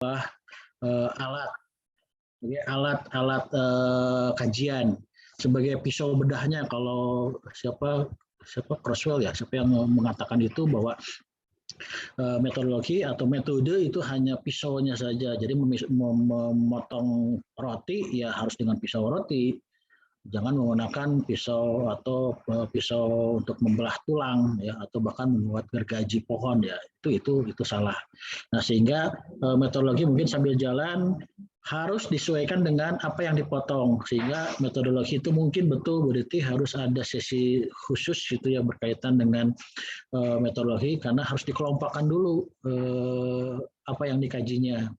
alat, alat kajian sebagai pisau bedahnya. Kalau siapa Crosswell ya, siapa yang mengatakan itu bahwa metodologi atau metode itu hanya pisaunya saja. Jadi memotong roti ya harus dengan pisau roti. Jangan menggunakan pisau atau pisau untuk membelah tulang ya, atau bahkan membuat gergaji pohon ya, itu salah. Nah, sehingga metodologi mungkin sambil jalan harus disesuaikan dengan apa yang dipotong, sehingga metodologi itu mungkin betul berarti harus ada sesi khusus gitu ya berkaitan dengan metodologi, karena harus dikelompokkan dulu apa yang dikajinya.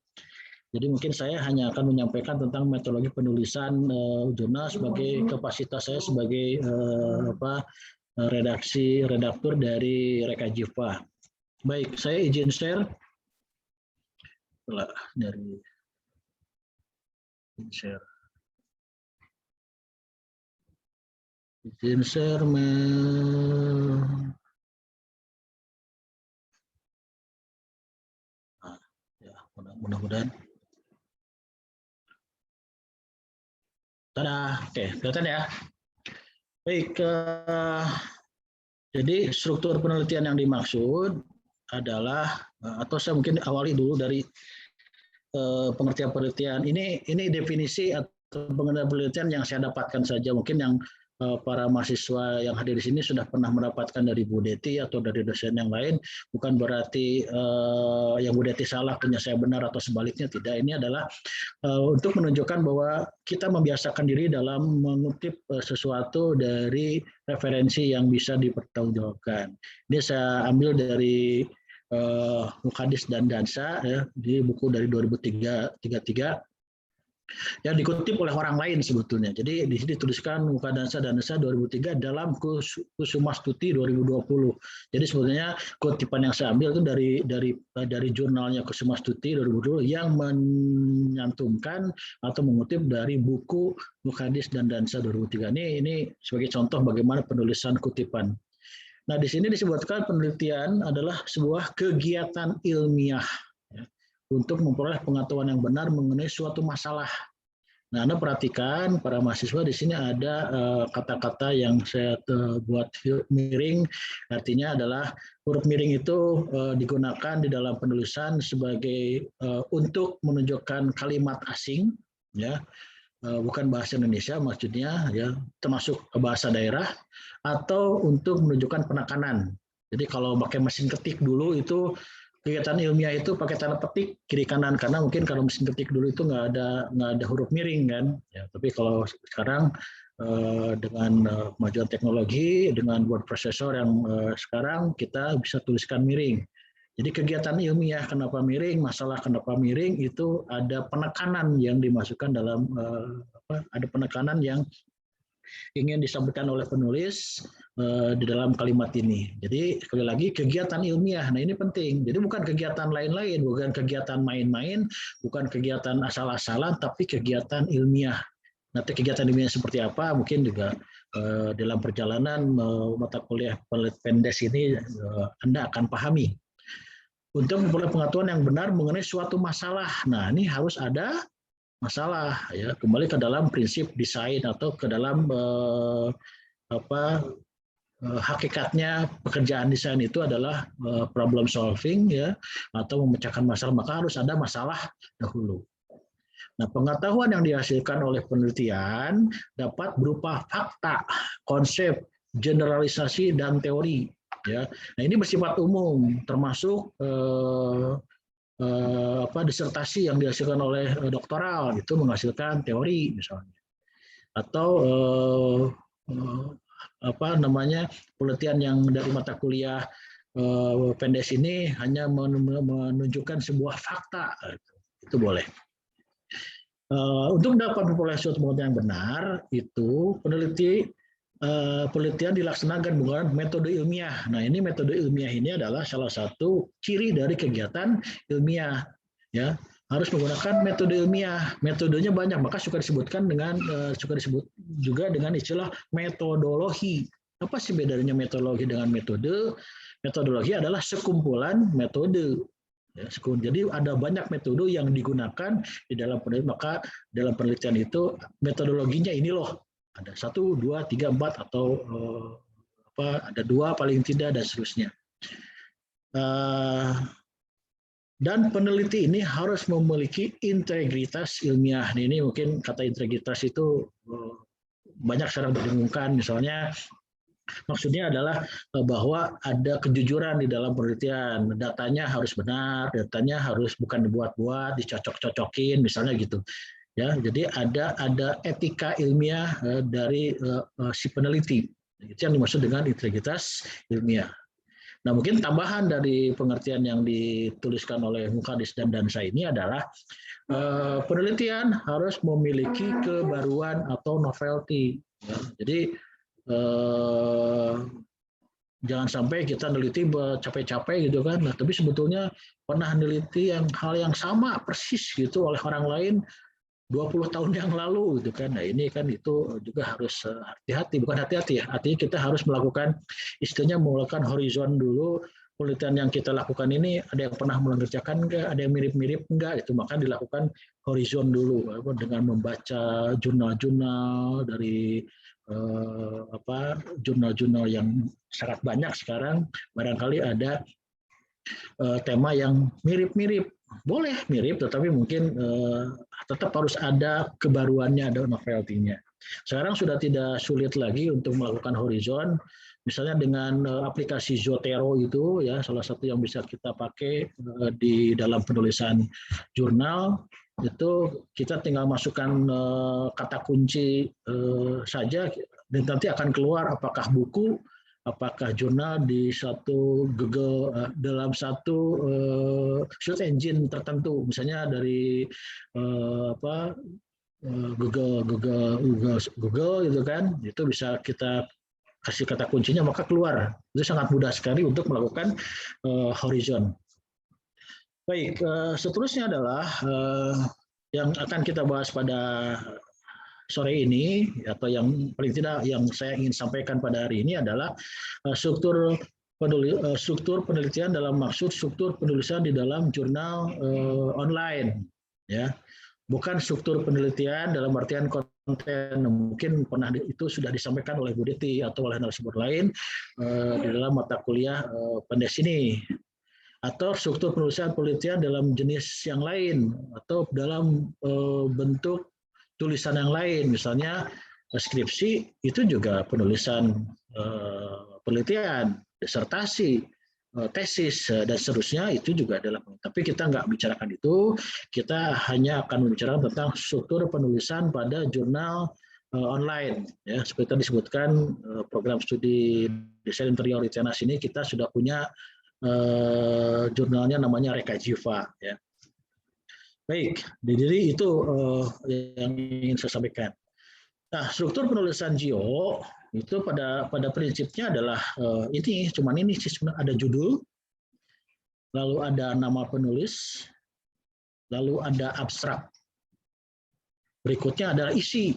Jadi mungkin saya hanya akan menyampaikan tentang metodologi penulisan jurnal sebagai kapasitas saya sebagai redaktur dari Rekajiva. Baik, saya izin share. Dari share. Izin share. Ya, mudah-mudahan. Oke, kelihatan ya. Baik, jadi struktur penelitian yang dimaksud adalah, atau saya mungkin awali dulu dari pengertian penelitian. Ini definisi atau pengertian penelitian yang saya dapatkan saja. Mungkin yang para mahasiswa yang hadir di sini sudah pernah mendapatkan dari Bu Deti atau dari dosen yang lain. Bukan berarti yang Bu Deti salah, punya saya benar atau sebaliknya, tidak. Ini adalah untuk menunjukkan bahwa kita membiasakan diri dalam mengutip sesuatu dari referensi yang bisa dipertanggungjawabkan. Ini saya ambil dari Mukadis dan Dansa ya, di buku dari 2033 yang dikutip oleh orang lain sebetulnya. Jadi di sini dituliskan Mukadis dan Dansa 2003 dalam Kusumastuti 2020. Jadi sebetulnya kutipan yang saya ambil itu dari jurnalnya Kusumastuti 2020 yang menyantumkan atau mengutip dari buku Mukadis dan Dansa 2003. Ini sebagai contoh bagaimana penulisan kutipan. Nah, di sini disebutkan penelitian adalah sebuah kegiatan ilmiah ya, untuk memperoleh pengetahuan yang benar mengenai suatu masalah. Nah, Anda perhatikan para mahasiswa di sini ada kata-kata yang saya buat miring, artinya adalah huruf miring itu digunakan di dalam penulisan sebagai untuk menunjukkan kalimat asing, ya. Bukan bahasa Indonesia maksudnya ya, termasuk bahasa daerah, atau untuk menunjukkan penekanan. Jadi kalau pakai mesin ketik dulu itu kegiatan ilmiah itu pakai tanda petik kiri kanan, karena mungkin kalau mesin ketik dulu itu nggak ada huruf miring kan ya. Tapi kalau sekarang dengan kemajuan teknologi, dengan word processor yang sekarang kita bisa tuliskan miring. Jadi kegiatan ilmiah kenapa miring, masalah kenapa miring, itu ada penekanan yang dimasukkan dalam ada penekanan yang ingin disampaikan oleh penulis di dalam kalimat ini. Jadi sekali lagi kegiatan ilmiah. Nah, ini penting. Jadi bukan kegiatan lain-lain, bukan kegiatan main-main, bukan kegiatan asal-asalan, tapi kegiatan ilmiah. Nanti kegiatan ilmiah seperti apa mungkin juga dalam perjalanan mata kuliah pendes ini Anda akan pahami. Untuk memperoleh pengetahuan yang benar mengenai suatu masalah. Nah, ini harus ada masalah ya. Kembali ke dalam prinsip desain atau ke dalam hakikatnya pekerjaan desain itu adalah problem solving ya, atau memecahkan masalah, maka harus ada masalah dahulu. Nah, pengetahuan yang dihasilkan oleh penelitian dapat berupa fakta, konsep, generalisasi, dan teori. Ya, nah ini bersifat umum, termasuk disertasi yang dihasilkan oleh doktoral itu menghasilkan teori misalnya, atau penelitian yang dari mata kuliah pendes ini hanya menunjukkan sebuah fakta, itu boleh. Untuk dapat memperoleh suatu pengetahuan yang benar itu penelitian dilaksanakan dengan metode ilmiah. Nah, ini metode ilmiah ini adalah salah satu ciri dari kegiatan ilmiah. Ya, harus menggunakan metode ilmiah. Metodenya banyak, maka suka disebut juga dengan istilah metodologi. Apa sih bedanya metodologi dengan metode? Metodologi adalah sekumpulan metode. Ya, jadi ada banyak metode yang digunakan di dalam penelitian, maka dalam penelitian itu metodologinya ini loh, ada 1, 2, 3, 4 atau ada 2 paling tidak dan seterusnya. Dan peneliti ini harus memiliki integritas ilmiah. Ini mungkin kata integritas itu banyak sekarang didengungkan, misalnya maksudnya adalah bahwa ada kejujuran di dalam penelitian, datanya harus benar, datanya harus bukan dibuat-buat, dicocok-cocokin, misalnya gitu. Ya, jadi ada etika ilmiah dari si peneliti. Itu yang dimaksud dengan integritas ilmiah. Nah, mungkin tambahan dari pengertian yang dituliskan oleh Mukadis dan Dansa ini adalah penelitian harus memiliki kebaruan atau novelty. Ya, jadi jangan sampai kita neliti capek-capek gitu kan. Nah, tapi sebetulnya pernah neliti hal yang sama persis gitu oleh orang lain 20 tahun yang lalu gitu kan. Nah, ini kan itu juga harus hati-hati, bukan hati-hati ya. Artinya kita harus melakukan istilahnya melakukan horizon dulu. Penelitian yang kita lakukan ini ada yang pernah mengerjakan enggak, ada yang mirip-mirip enggak, itu maka dilakukan horizon dulu dengan membaca jurnal-jurnal dari jurnal-jurnal yang sangat banyak sekarang. Barangkali ada tema yang mirip-mirip. Boleh mirip, tetapi mungkin tetap harus ada kebaruannya, ada novelty-nya. Sekarang sudah tidak sulit lagi untuk melakukan horizon, misalnya dengan aplikasi Zotero itu, ya salah satu yang bisa kita pakai di dalam penulisan jurnal. Itu kita tinggal masukkan kata kunci saja, dan nanti akan keluar apakah buku, apakah jurnal di satu Google dalam satu search engine tertentu, misalnya dari Google gitu kan, itu bisa kita kasih kata kuncinya maka keluar. Itu sangat mudah sekali untuk melakukan horizon. Baik, seterusnya adalah yang akan kita bahas pada sore ini, atau yang paling tidak yang saya ingin sampaikan pada hari ini adalah struktur penelitian dalam maksud struktur penulisan di dalam jurnal online, ya, bukan struktur penelitian dalam artian konten. Mungkin pernah itu sudah disampaikan oleh Bu Deti atau oleh narasumber lain di dalam mata kuliah pendes ini, atau struktur penulisan penelitian dalam jenis yang lain atau dalam bentuk tulisan yang lain, misalnya skripsi itu juga penulisan penelitian, disertasi, tesis dan seterusnya itu juga adalah. Tapi kita nggak bicarakan itu, kita hanya akan membicarakan tentang struktur penulisan pada jurnal online. Ya, seperti tadi disebutkan program studi desain interior ITENAS ini kita sudah punya jurnalnya namanya Rekajiva. Ya. Baik, jadi itu yang ingin saya sampaikan. Nah, struktur penulisan JIO itu pada prinsipnya adalah ini, cuman ini sih sebenarnya ada judul, lalu ada nama penulis, lalu ada abstrak. Berikutnya adalah isi.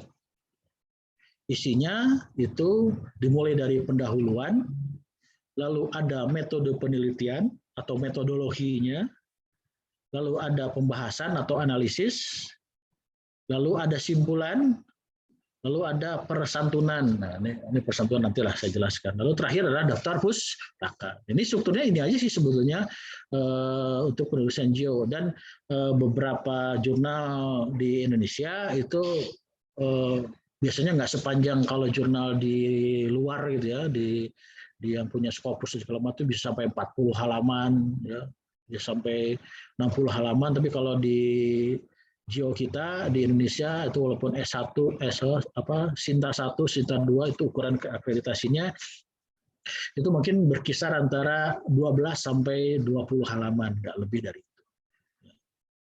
Isinya itu dimulai dari pendahuluan, lalu ada metode penelitian atau metodologinya, lalu ada pembahasan atau analisis, lalu ada simpulan, lalu ada persantunan. Nah, ini persantunan nantilah saya jelaskan. Lalu terakhir adalah daftar pustaka. Ini strukturnya ini aja sih sebetulnya untuk penulisan JIO, dan beberapa jurnal di Indonesia itu biasanya nggak sepanjang kalau jurnal di luar gitu ya, di yang punya Scopus segala macam bisa sampai 40 halaman ya. Ya sampai 60 halaman, tapi kalau di JIO kita di Indonesia itu walaupun S1, Sinta 1, Sinta 2 itu ukuran akreditasinya itu mungkin berkisar antara 12 sampai 20 halaman, nggak lebih dari itu.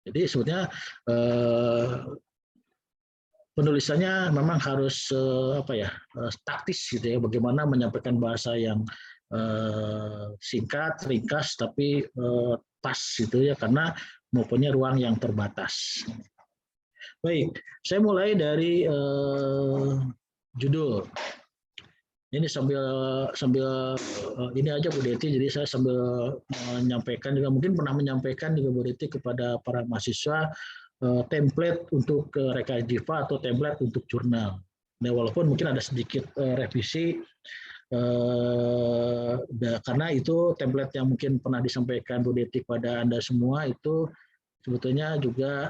Jadi sebetulnya penulisannya memang harus taktis gitu ya, bagaimana menyampaikan bahasa yang singkat, ringkas, tapi pas gitu ya, karena mempunyai ruang yang terbatas. Baik, saya mulai dari judul. Ini sambil sambil ini aja Bu Deti, jadi saya sambil menyampaikan juga, mungkin pernah menyampaikan juga Bu Deti kepada para mahasiswa template untuk Reka Jiva atau template untuk jurnal. Nah, walaupun mungkin ada sedikit revisi karena itu template yang mungkin pernah disampaikan Bu Deti pada Anda semua itu sebetulnya juga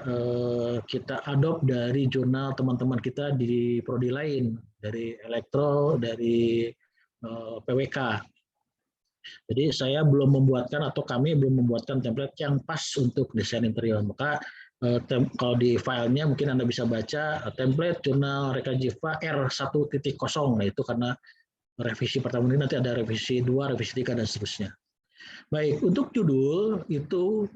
kita adopt dari jurnal teman-teman kita di prodi lain, dari elektro, dari PWK. Jadi saya belum membuatkan atau kami belum membuatkan template yang pas untuk desain interior. Maka kalau di filenya mungkin Anda bisa baca template jurnal Reka Jiva R1.0. Nah itu karena revisi pertama ini, nanti ada revisi 2, revisi 3, dan seterusnya. Baik, untuk judul itu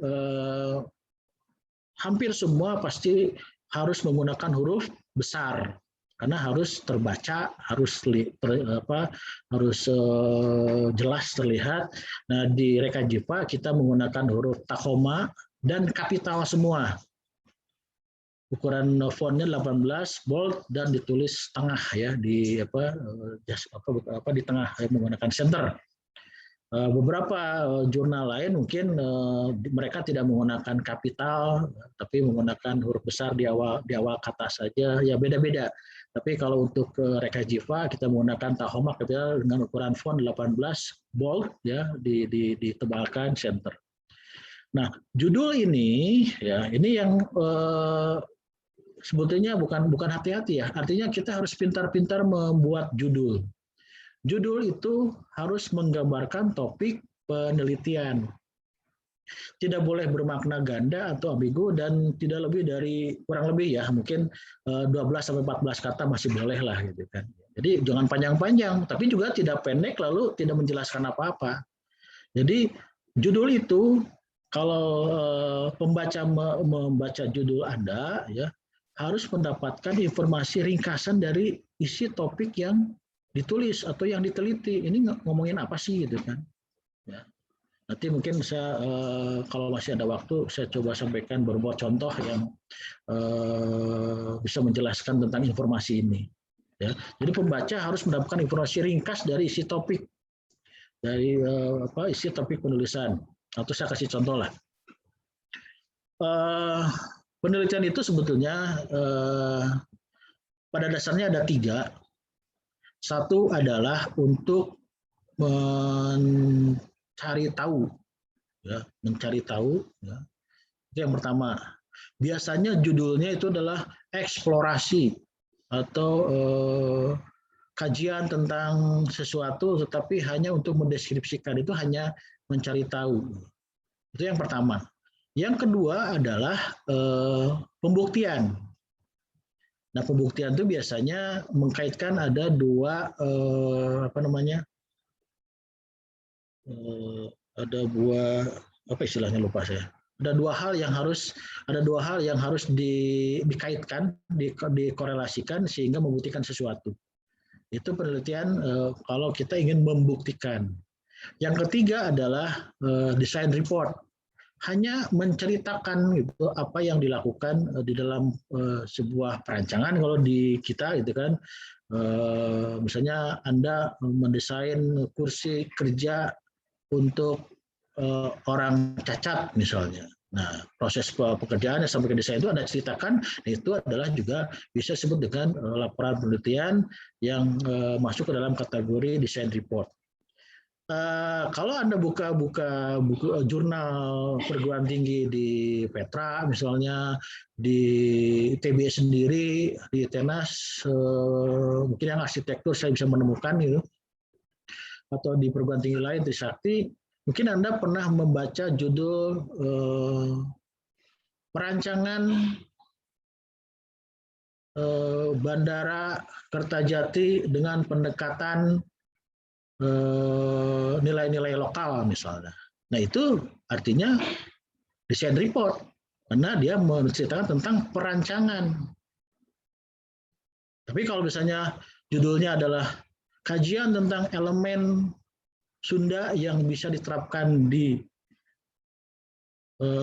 hampir semua pasti harus menggunakan huruf besar karena harus terbaca, harus jelas terlihat. Nah, di Reka Jiva kita menggunakan huruf Tahoma dan kapital semua. Ukuran fontnya 18 bold dan ditulis tengah ya, di di tengah menggunakan center. Beberapa jurnal lain mungkin mereka tidak menggunakan kapital, tapi menggunakan huruf besar di awal kata saja, ya beda-beda. Tapi kalau untuk Reka Jiva kita menggunakan Tahoma kapital dengan ukuran font 18 bold ya, ditebalkan center. Nah, judul ini ya, ini yang sebetulnya bukan hati-hati ya, artinya kita harus pintar-pintar membuat judul. Judul itu harus menggambarkan topik penelitian. Tidak boleh bermakna ganda atau ambigu dan tidak lebih dari, kurang lebih ya, mungkin 12-14 kata masih boleh lah gitu kan. Jadi jangan panjang-panjang, tapi juga tidak pendek lalu tidak menjelaskan apa-apa. Jadi judul itu kalau pembaca membaca judul Anda ya harus mendapatkan informasi ringkasan dari isi topik yang ditulis atau yang diteliti. Ini ngomongin apa sih gitu kan? Ya. Nanti mungkin saya kalau masih ada waktu saya coba sampaikan beberapa contoh yang bisa menjelaskan tentang informasi ini. Ya. Jadi pembaca harus mendapatkan informasi ringkas dari isi topik, dari isi topik penulisan. Atau saya kasih contoh lah. Penelitian itu sebetulnya pada dasarnya ada 3. Satu adalah untuk mencari tahu, ya, mencari tahu. Ya. Itu yang pertama. Biasanya judulnya itu adalah eksplorasi atau kajian tentang sesuatu, tetapi hanya untuk mendeskripsikan, itu hanya mencari tahu. Itu yang pertama. Yang kedua adalah pembuktian. Nah, pembuktian itu biasanya mengkaitkan ada 2 ada 2 apa istilahnya lupa saya. Ada 2 hal yang harus dikaitkan, dikorelasikan sehingga membuktikan sesuatu. Itu penelitian kalau kita ingin membuktikan. Yang ketiga adalah design report. Hanya menceritakan gitu apa yang dilakukan di dalam sebuah perancangan. Kalau di kita itu kan misalnya Anda mendesain kursi kerja untuk orang cacat misalnya. Nah, proses pekerjaannya sampai ke desain itu Anda ceritakan, itu adalah juga bisa disebut dengan laporan penelitian yang masuk ke dalam kategori design report. Kalau Anda buka buku jurnal perguruan tinggi di Petra misalnya, di ITB sendiri, di Tenas, mungkin yang arsitektur saya bisa menemukan gitu, atau di perguruan tinggi lain Trisakti, mungkin Anda pernah membaca judul perancangan Bandara Kertajati dengan pendekatan nilai-nilai lokal misalnya. Nah, itu artinya desain report karena dia menceritakan tentang perancangan. Tapi kalau misalnya judulnya adalah kajian tentang elemen Sunda yang bisa diterapkan di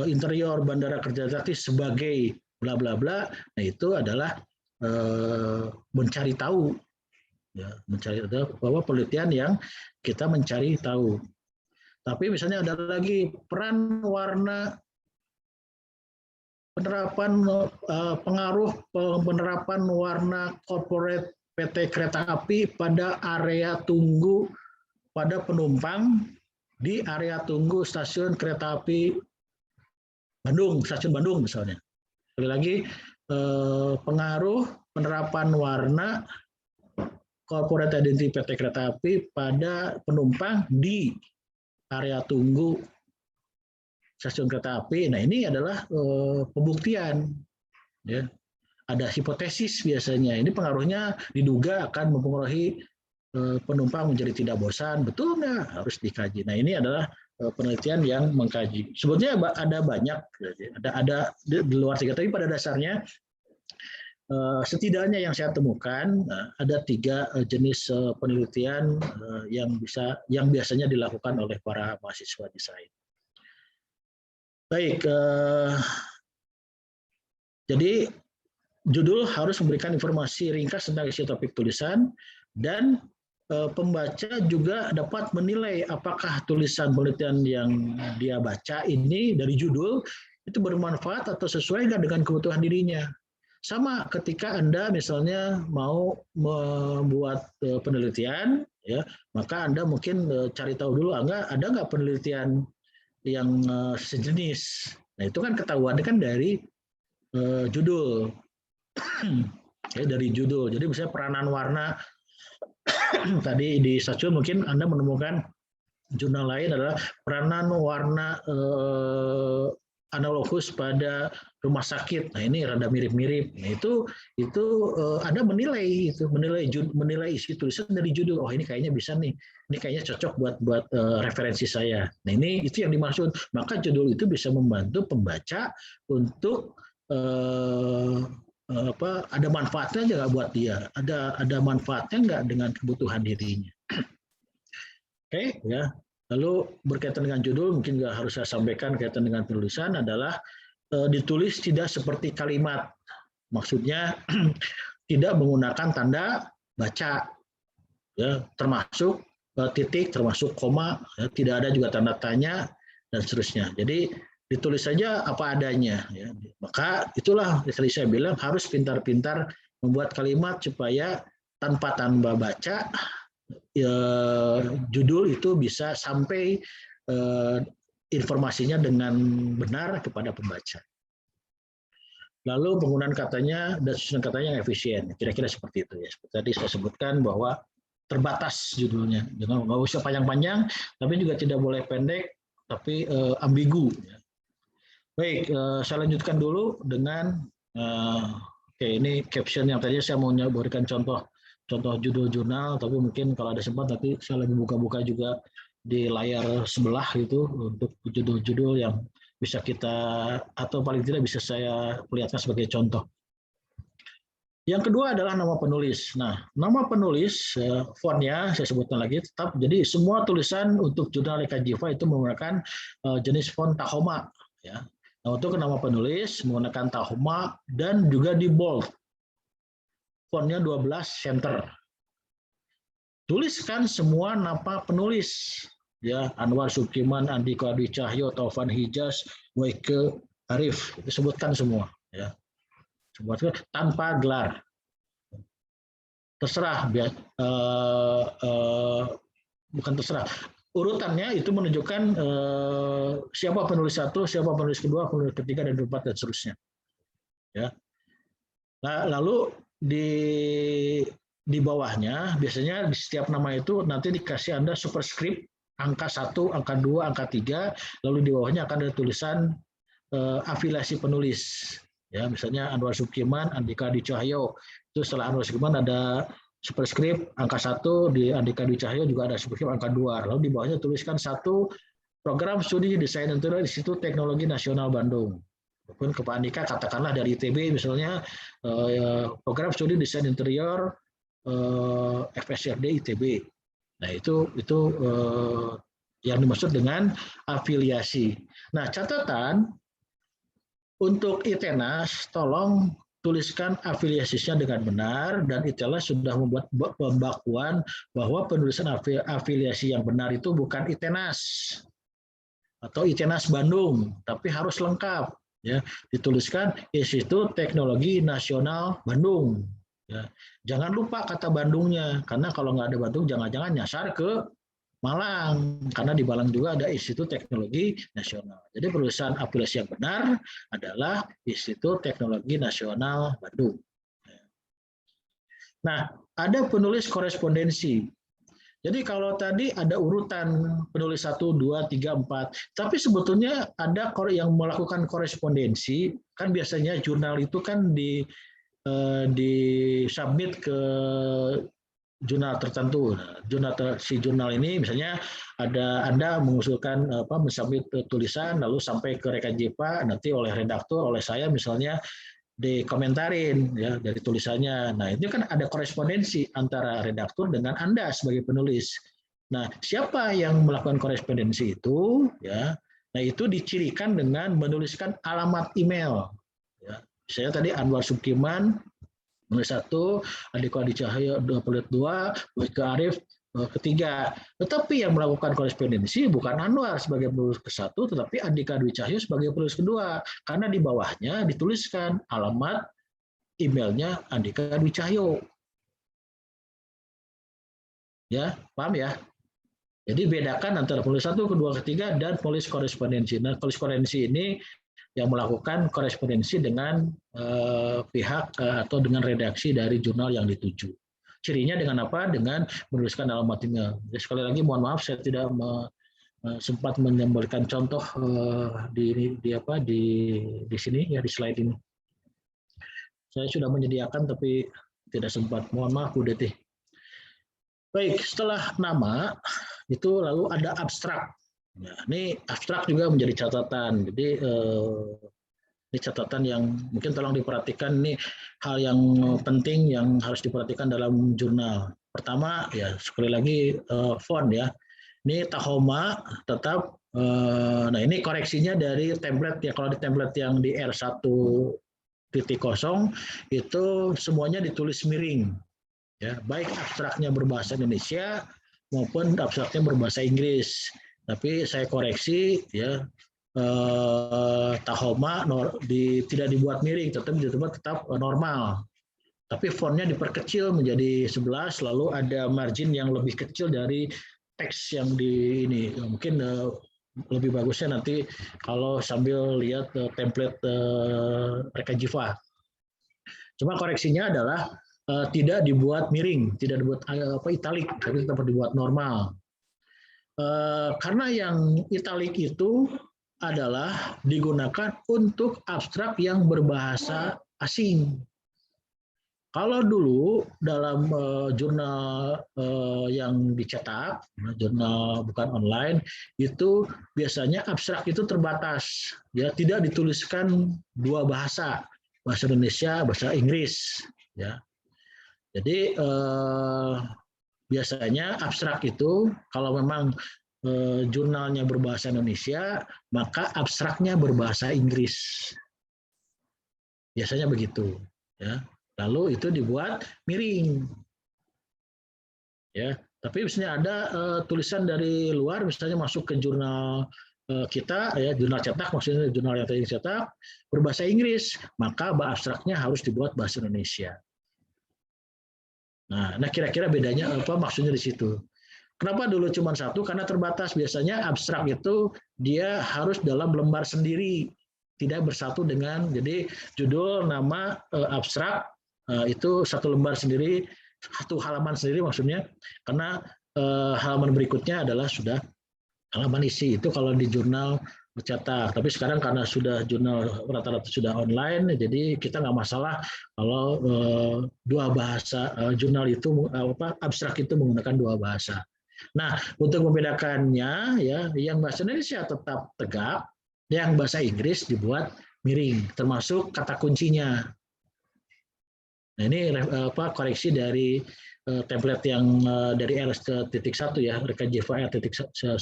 interior Bandara Kertajati sebagai bla bla bla, nah itu adalah mencari tahu ya, mencari bahwa penelitian yang kita mencari tahu. Tapi misalnya ada lagi peran warna penerapan pengaruh penerapan warna corporate PT Kereta Api pada area tunggu pada penumpang di area tunggu stasiun kereta api Bandung, stasiun Bandung misalnya. Sekali lagi, pengaruh penerapan warna corporate identity PT Kereta Api pada penumpang di area tunggu stasiun kereta api. Nah, ini adalah pembuktian. Ya. Ada hipotesis biasanya. Ini pengaruhnya diduga akan mempengaruhi penumpang menjadi tidak bosan. Betul nggak? Harus dikaji. Nah, ini adalah penelitian yang mengkaji. Sebetulnya ada banyak, ada di luar 3, tapi pada dasarnya setidaknya yang saya temukan ada 3 jenis penelitian yang biasanya dilakukan oleh para mahasiswa desain. Baik, jadi judul harus memberikan informasi ringkas tentang isi topik tulisan, dan pembaca juga dapat menilai apakah tulisan penelitian yang dia baca ini dari judul itu bermanfaat atau sesuai dengan kebutuhan dirinya. Sama ketika Anda misalnya mau membuat penelitian, ya, maka Anda mungkin cari tahu dulu ada nggak penelitian yang sejenis. Nah, itu kan ketahuan kan dari judul. Ya, dari judul. Jadi misalnya peranan warna tadi di stasiun mungkin Anda menemukan jurnal lain adalah peranan warna analogus pada rumah sakit. Nah, ini rada mirip-mirip. Nah, itu Anda menilai isi tulisan dari judul. Oh, ini kayaknya bisa nih. Ini kayaknya cocok buat referensi saya. Nah, ini itu yang dimaksud. Maka judul itu bisa membantu pembaca untuk ada manfaatnya nggak buat dia? Ada manfaatnya nggak dengan kebutuhan dirinya? Oke, ya. Lalu berkaitan dengan judul, mungkin nggak harus saya sampaikan kaitan dengan penulisan adalah ditulis tidak seperti kalimat. Maksudnya tidak menggunakan tanda baca, ya, termasuk titik, termasuk koma, ya, tidak ada juga tanda tanya dan seterusnya. Jadi ditulis saja apa adanya. Ya. Maka itulah tadi saya bilang harus pintar-pintar membuat kalimat supaya tanpa tanda baca judul itu bisa sampai informasinya dengan benar kepada pembaca. Lalu penggunaan katanya dan susunan katanya yang efisien, kira-kira seperti itu ya. Seperti tadi saya sebutkan bahwa terbatas judulnya, jangan nggak usah panjang-panjang, tapi juga tidak boleh pendek, tapi ambigu. Ya. Baik, saya lanjutkan dulu dengan ini caption yang tadi saya mau berikan contoh judul jurnal, tapi mungkin kalau ada sempat nanti saya lagi buka-buka juga di layar sebelah itu untuk judul-judul yang bisa kita atau paling tidak bisa saya perlihatkan sebagai contoh. Yang kedua adalah nama penulis. Nah, nama penulis fontnya saya sebutkan lagi tetap. Jadi semua tulisan untuk jurnal EKJIVA itu menggunakan jenis font Tahoma. Ya. Nah, untuk nama penulis menggunakan Tahoma dan juga di bold. Fontnya 12 center. Tuliskan semua nama penulis. Ya, Anwar Sukiman, Andika Dwi Cahyo, Taufan Hijaz, Waike Arif. Disebutkan semua. Ya. Sebutkan tanpa gelar. Terserah. Bukan terserah. Urutannya itu menunjukkan siapa penulis 1, siapa penulis kedua, penulis ketiga, dan keempat, dan seterusnya. Ya. Nah, lalu di bawahnya biasanya di setiap nama itu nanti dikasih Anda superscript angka 1, angka 2, angka 3, lalu di bawahnya akan ada tulisan afiliasi penulis. Ya, misalnya Anwar Sukiman, Andika Dwi Cahyo. Itu setelah Anwar Sukiman ada superscript angka 1, di Andika Dwi Cahyo juga ada superscript angka 2. Lalu di bawahnya tuliskan 1 program studi desain interior Institut Teknologi Nasional Bandung. Maupun ke Pak Andika katakanlah dari ITB misalnya program studi desain interior FSRD ITB. Nah, itu yang dimaksud dengan afiliasi. Nah, catatan untuk ITENAS tolong tuliskan afiliasinya dengan benar, dan ITLS sudah membuat pembakuan bahwa penulisan afiliasi yang benar itu bukan ITENAS atau ITENAS Bandung, tapi harus lengkap. Ya, dituliskan Institut Teknologi Nasional Bandung. Ya, jangan lupa kata Bandungnya, karena kalau nggak ada Bandung, jangan-jangan nyasar ke Malang, karena di Malang juga ada Institut Teknologi Nasional. Jadi penulisan afiliasi yang benar adalah Institut Teknologi Nasional Bandung. Nah, ada penulis korespondensi. Jadi kalau tadi ada urutan penulis 1, 2, 3, 4, tapi sebetulnya ada yang melakukan korespondensi, kan biasanya jurnal itu kan di submit ke jurnal tertentu. Jurnal ini misalnya Anda mengusulkan mensubmit tulisan, lalu sampai ke rekan JIPA, nanti oleh redaktur, oleh saya misalnya dikomentarin ya dari tulisannya. Nah, itu kan ada korespondensi antara redaktur dengan Anda sebagai penulis. Nah, siapa yang melakukan korespondensi itu ya? Nah, itu dicirikan dengan menuliskan alamat email ya. Saya tadi Anwar Sukiman penulis 1, Andika Adi Cahyo penulis 2, Boyke Arif ketiga. Tetapi yang melakukan korespondensi bukan Anwar sebagai penulis ke-1, tetapi Andika Dwi Cahyo sebagai penulis kedua. Karena di bawahnya dituliskan alamat emailnya Andika Dwi Cahyo. Ya, paham ya? Jadi bedakan antara penulis 1, kedua, ketiga, dan penulis korespondensi. Nah, penulis korespondensi ini yang melakukan korespondensi dengan pihak atau dengan redaksi dari jurnal yang dituju. Cirinya dengan apa? Dengan menuliskan alamat email. Jadi sekali lagi mohon maaf saya tidak sempat memberikan contoh di sini ya, di slide ini. Saya sudah menyediakan tapi tidak sempat. Mohon maaf Bu Deti. Baik, setelah nama itu lalu ada abstrak. Nah, ini abstrak juga menjadi catatan. Jadi ini catatan yang mungkin tolong diperhatikan, ini hal yang penting yang harus diperhatikan dalam jurnal. Pertama ya sekali lagi font ya. Ini Tahoma tetap nah ini koreksinya dari template ya. Kalau di template yang di R1.0 itu semuanya ditulis miring. Ya, baik abstraknya berbahasa Indonesia maupun abstraknya berbahasa Inggris. Tapi saya koreksi ya, Tahoma tidak dibuat miring, tetapi tetap normal. Tapi fontnya diperkecil menjadi 11, lalu ada margin yang lebih kecil dari teks yang di ini. Mungkin lebih bagusnya nanti kalau sambil lihat template rekan JIPA. Cuma koreksinya adalah tidak dibuat miring, tidak dibuat italik, tapi tetap dibuat normal. Karena yang italik itu adalah digunakan untuk abstrak yang berbahasa asing. Kalau dulu dalam jurnal yang dicetak, jurnal bukan online, itu biasanya abstrak itu terbatas, ya tidak dituliskan dua bahasa Indonesia, bahasa Inggris, ya. Jadi biasanya abstrak itu kalau memang jurnalnya berbahasa Indonesia, maka abstraknya berbahasa Inggris. Biasanya begitu, ya. Lalu itu dibuat miring. Ya, tapi misalnya ada tulisan dari luar misalnya masuk ke jurnal kita ya, jurnal cetak, maksudnya jurnal yang tadi cetak berbahasa Inggris, maka abstraknya harus dibuat bahasa Indonesia. Nah, kira-kira bedanya apa maksudnya di situ? Kenapa dulu cuma satu? Karena terbatas. Biasanya abstrak itu dia harus dalam lembar sendiri, tidak bersatu dengan. Jadi judul, nama, abstrak itu satu lembar sendiri, satu halaman sendiri maksudnya. Karena halaman berikutnya adalah sudah halaman isi. Itu kalau di jurnal bercetak. Tapi sekarang karena sudah jurnal rata-rata sudah online, jadi kita nggak masalah kalau dua bahasa jurnal itu abstrak itu menggunakan dua bahasa. Nah, untuk membedakannya ya, yang bahasa Indonesia tetap tegak, yang bahasa Inggris dibuat miring, termasuk kata kuncinya. Nah, ini koreksi dari template yang dari R1 ya, rekan JIPA R1.0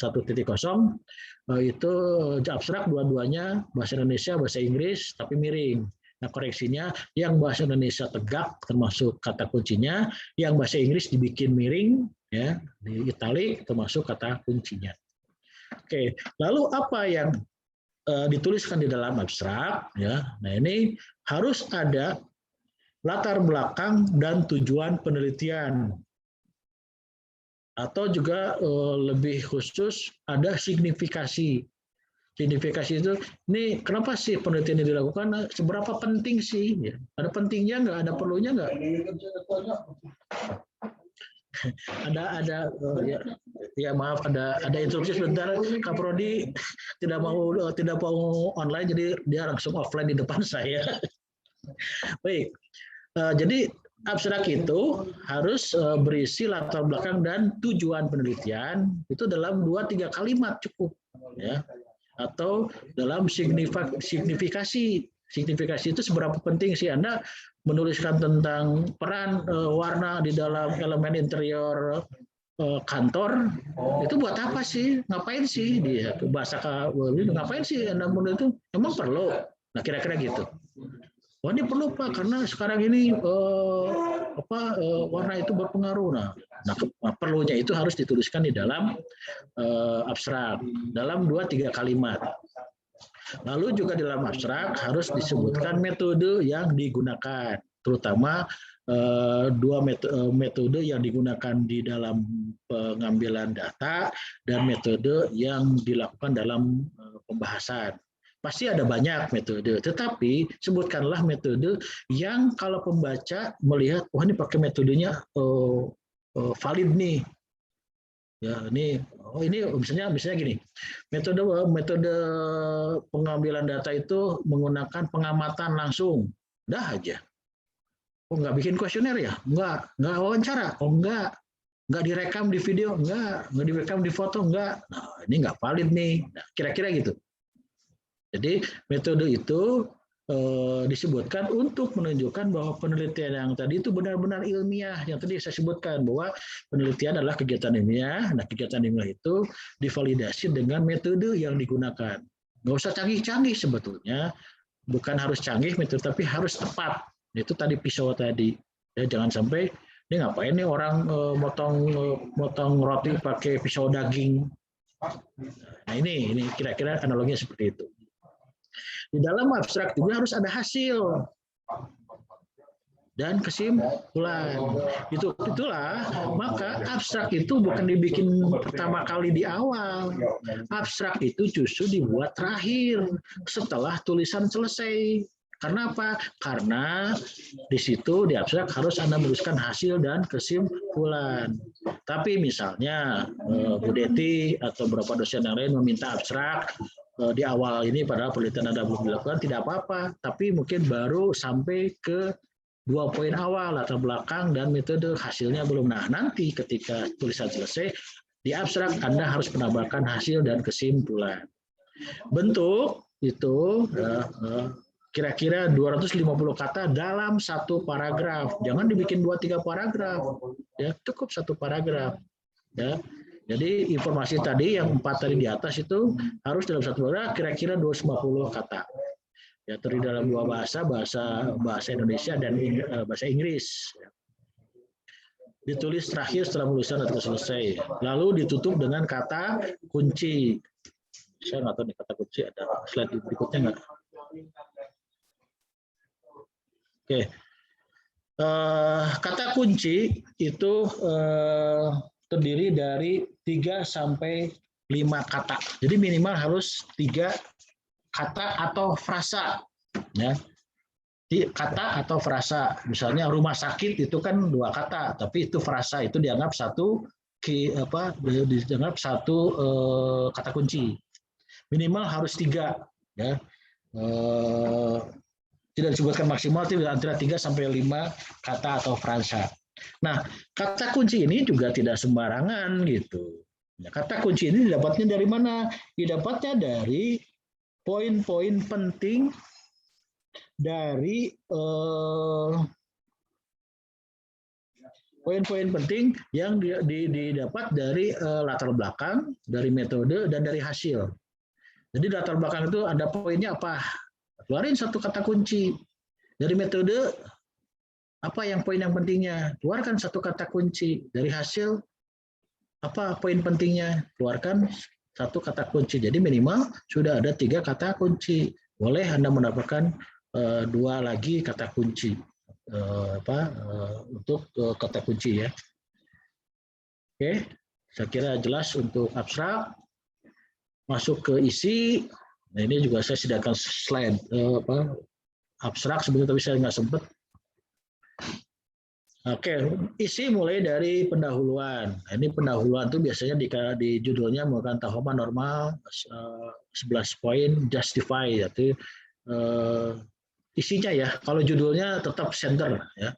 itu abstrak dua-duanya bahasa Indonesia, bahasa Inggris, tapi miring. Nah, koreksinya yang bahasa Indonesia tegak termasuk kata kuncinya, yang bahasa Inggris dibikin miring ya, di italik termasuk kata kuncinya. Oke, lalu apa yang dituliskan di dalam abstrak ya. Nah, ini harus ada latar belakang dan tujuan penelitian. Atau juga lebih khusus ada signifikasi. Signifikasi itu, ini kenapa sih penelitian ini dilakukan? Seberapa penting sih? Ya. Ada pentingnya nggak? Ada perlunya nggak? Ada ya maaf ada instruksi sebentar, Kak Prodi tidak mau online, jadi dia langsung offline di depan saya. Baik, jadi abstrak itu harus berisi latar belakang dan tujuan penelitian itu dalam 2-3 kalimat cukup ya, atau dalam signifikasi. Signifikasi itu seberapa penting sih Anda menuliskan tentang peran warna di dalam elemen interior kantor, itu buat apa sih? Ngapain sih dia bahasa ngapain sih Anda menulis itu? Emang perlu? Nah, kira-kira gitu. Wah, ini perlu Pak, karena sekarang ini warna itu berpengaruh. Nah, perlunya itu harus dituliskan di dalam abstrak dalam 2-3 kalimat. Lalu juga dalam abstrak harus disebutkan metode yang digunakan, terutama dua metode yang digunakan di dalam pengambilan data dan metode yang dilakukan dalam pembahasan. Pasti ada banyak metode, tetapi sebutkanlah metode yang kalau pembaca melihat, wah ini pakai metodenya valid nih. Ya, ini misalnya gini. Metode pengambilan data itu menggunakan pengamatan langsung. Dah aja. Oh, nggak bikin kuesioner ya? Nggak wawancara? Oh, nggak direkam di video? Nggak direkam di foto? Nggak. Nah, ini nggak valid nih. Nah, kira-kira gitu. Jadi metode itu disebutkan untuk menunjukkan bahwa penelitian yang tadi itu benar-benar ilmiah. Yang tadi saya sebutkan bahwa penelitian adalah kegiatan ilmiah. Nah, kegiatan ilmiah itu divalidasi dengan metode yang digunakan. Nggak usah canggih-canggih sebetulnya. Bukan harus canggih metode, tapi harus tepat. Itu tadi pisau tadi. Ya, jangan sampai ini ngapain nih orang motong roti pakai pisau daging. Nah, ini kira-kira analoginya seperti itu. Di dalam abstrak juga harus ada hasil dan kesimpulan. Itulah maka abstrak itu bukan dibikin pertama kali di awal. Abstrak itu justru dibuat terakhir setelah tulisan selesai. Karena apa? Karena di situ di abstrak harus Anda menuliskan hasil dan kesimpulan. Tapi misalnya Bu Deti atau beberapa dosen yang lain meminta abstrak di awal ini, padahal penelitian Anda belum dilakukan, tidak apa-apa. Tapi mungkin baru sampai ke 2 poin awal, latar belakang dan metode, hasilnya belum. Nah, nanti ketika tulisan selesai, di abstrak Anda harus menambahkan hasil dan kesimpulan. Bentuk itu kira-kira 250 kata dalam satu paragraf. Jangan dibikin 2-3 paragraf. Ya, cukup satu paragraf. Ya. Jadi informasi tadi yang 4 tadi di atas itu harus dalam satu paragraf kira-kira 250 kata. Ya, terdiri dalam 2 bahasa Indonesia dan bahasa Inggris. Ditulis terakhir setelah penulisan atau selesai. Lalu ditutup dengan kata kunci. Saya nggak tahu nih kata kunci, ada slide berikutnya nggak? Oke. Kata kunci itu terdiri dari 3 sampai 5 kata. Jadi minimal harus 3 kata atau frasa. Ya. Kata atau frasa. Misalnya rumah sakit itu kan 2 kata, tapi itu frasa, itu dianggap dianggap satu kata kunci. Minimal harus 3. Ya. Tidak disebutkan maksimal, tapi antara 3 sampai 5 kata atau frasa. Nah, kata kunci ini juga tidak sembarangan gitu. Nah, kata kunci ini didapatnya dari mana? Didapatnya dari poin-poin penting dari poin-poin penting yang didapat dari latar belakang, dari metode, dan dari hasil. Jadi latar belakang itu ada poinnya apa? Keluarin satu kata kunci. Dari metode, apa yang poin yang pentingnya? Keluarkan satu kata kunci. Dari hasil, apa poin pentingnya? Keluarkan satu kata kunci. Jadi minimal sudah ada 3 kata kunci. Boleh Anda mendapatkan 2 lagi kata kunci untuk kata kunci ya. Oke, saya kira jelas untuk abstrak. Masuk ke isi. Nah, ini juga saya sediakan slide abstrak sebenarnya, tapi saya nggak sempat. Oke, isi mulai dari pendahuluan. Nah, ini pendahuluan itu biasanya di judulnya menggunakan Tahoma normal 11 poin justify, yaitu isinya ya. Kalau judulnya tetap center ya,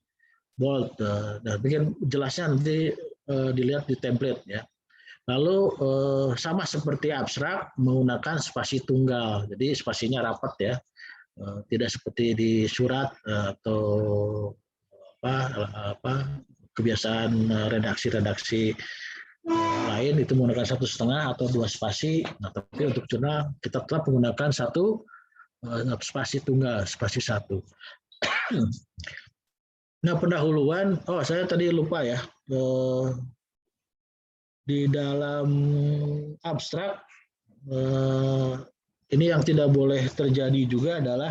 bold. Nah, bikin jelasnya nanti dilihat di template ya. Lalu sama seperti abstrak menggunakan spasi tunggal, jadi spasinya rapat ya, tidak seperti di surat atau kebiasaan redaksi-redaksi lain itu menggunakan 1,5 atau 2 spasi. Nah, tapi untuk jurnal kita tetap menggunakan 1 spasi tunggal, spasi 1. Nah, pendahuluan, saya tadi lupa ya. Di dalam abstrak ini yang tidak boleh terjadi juga adalah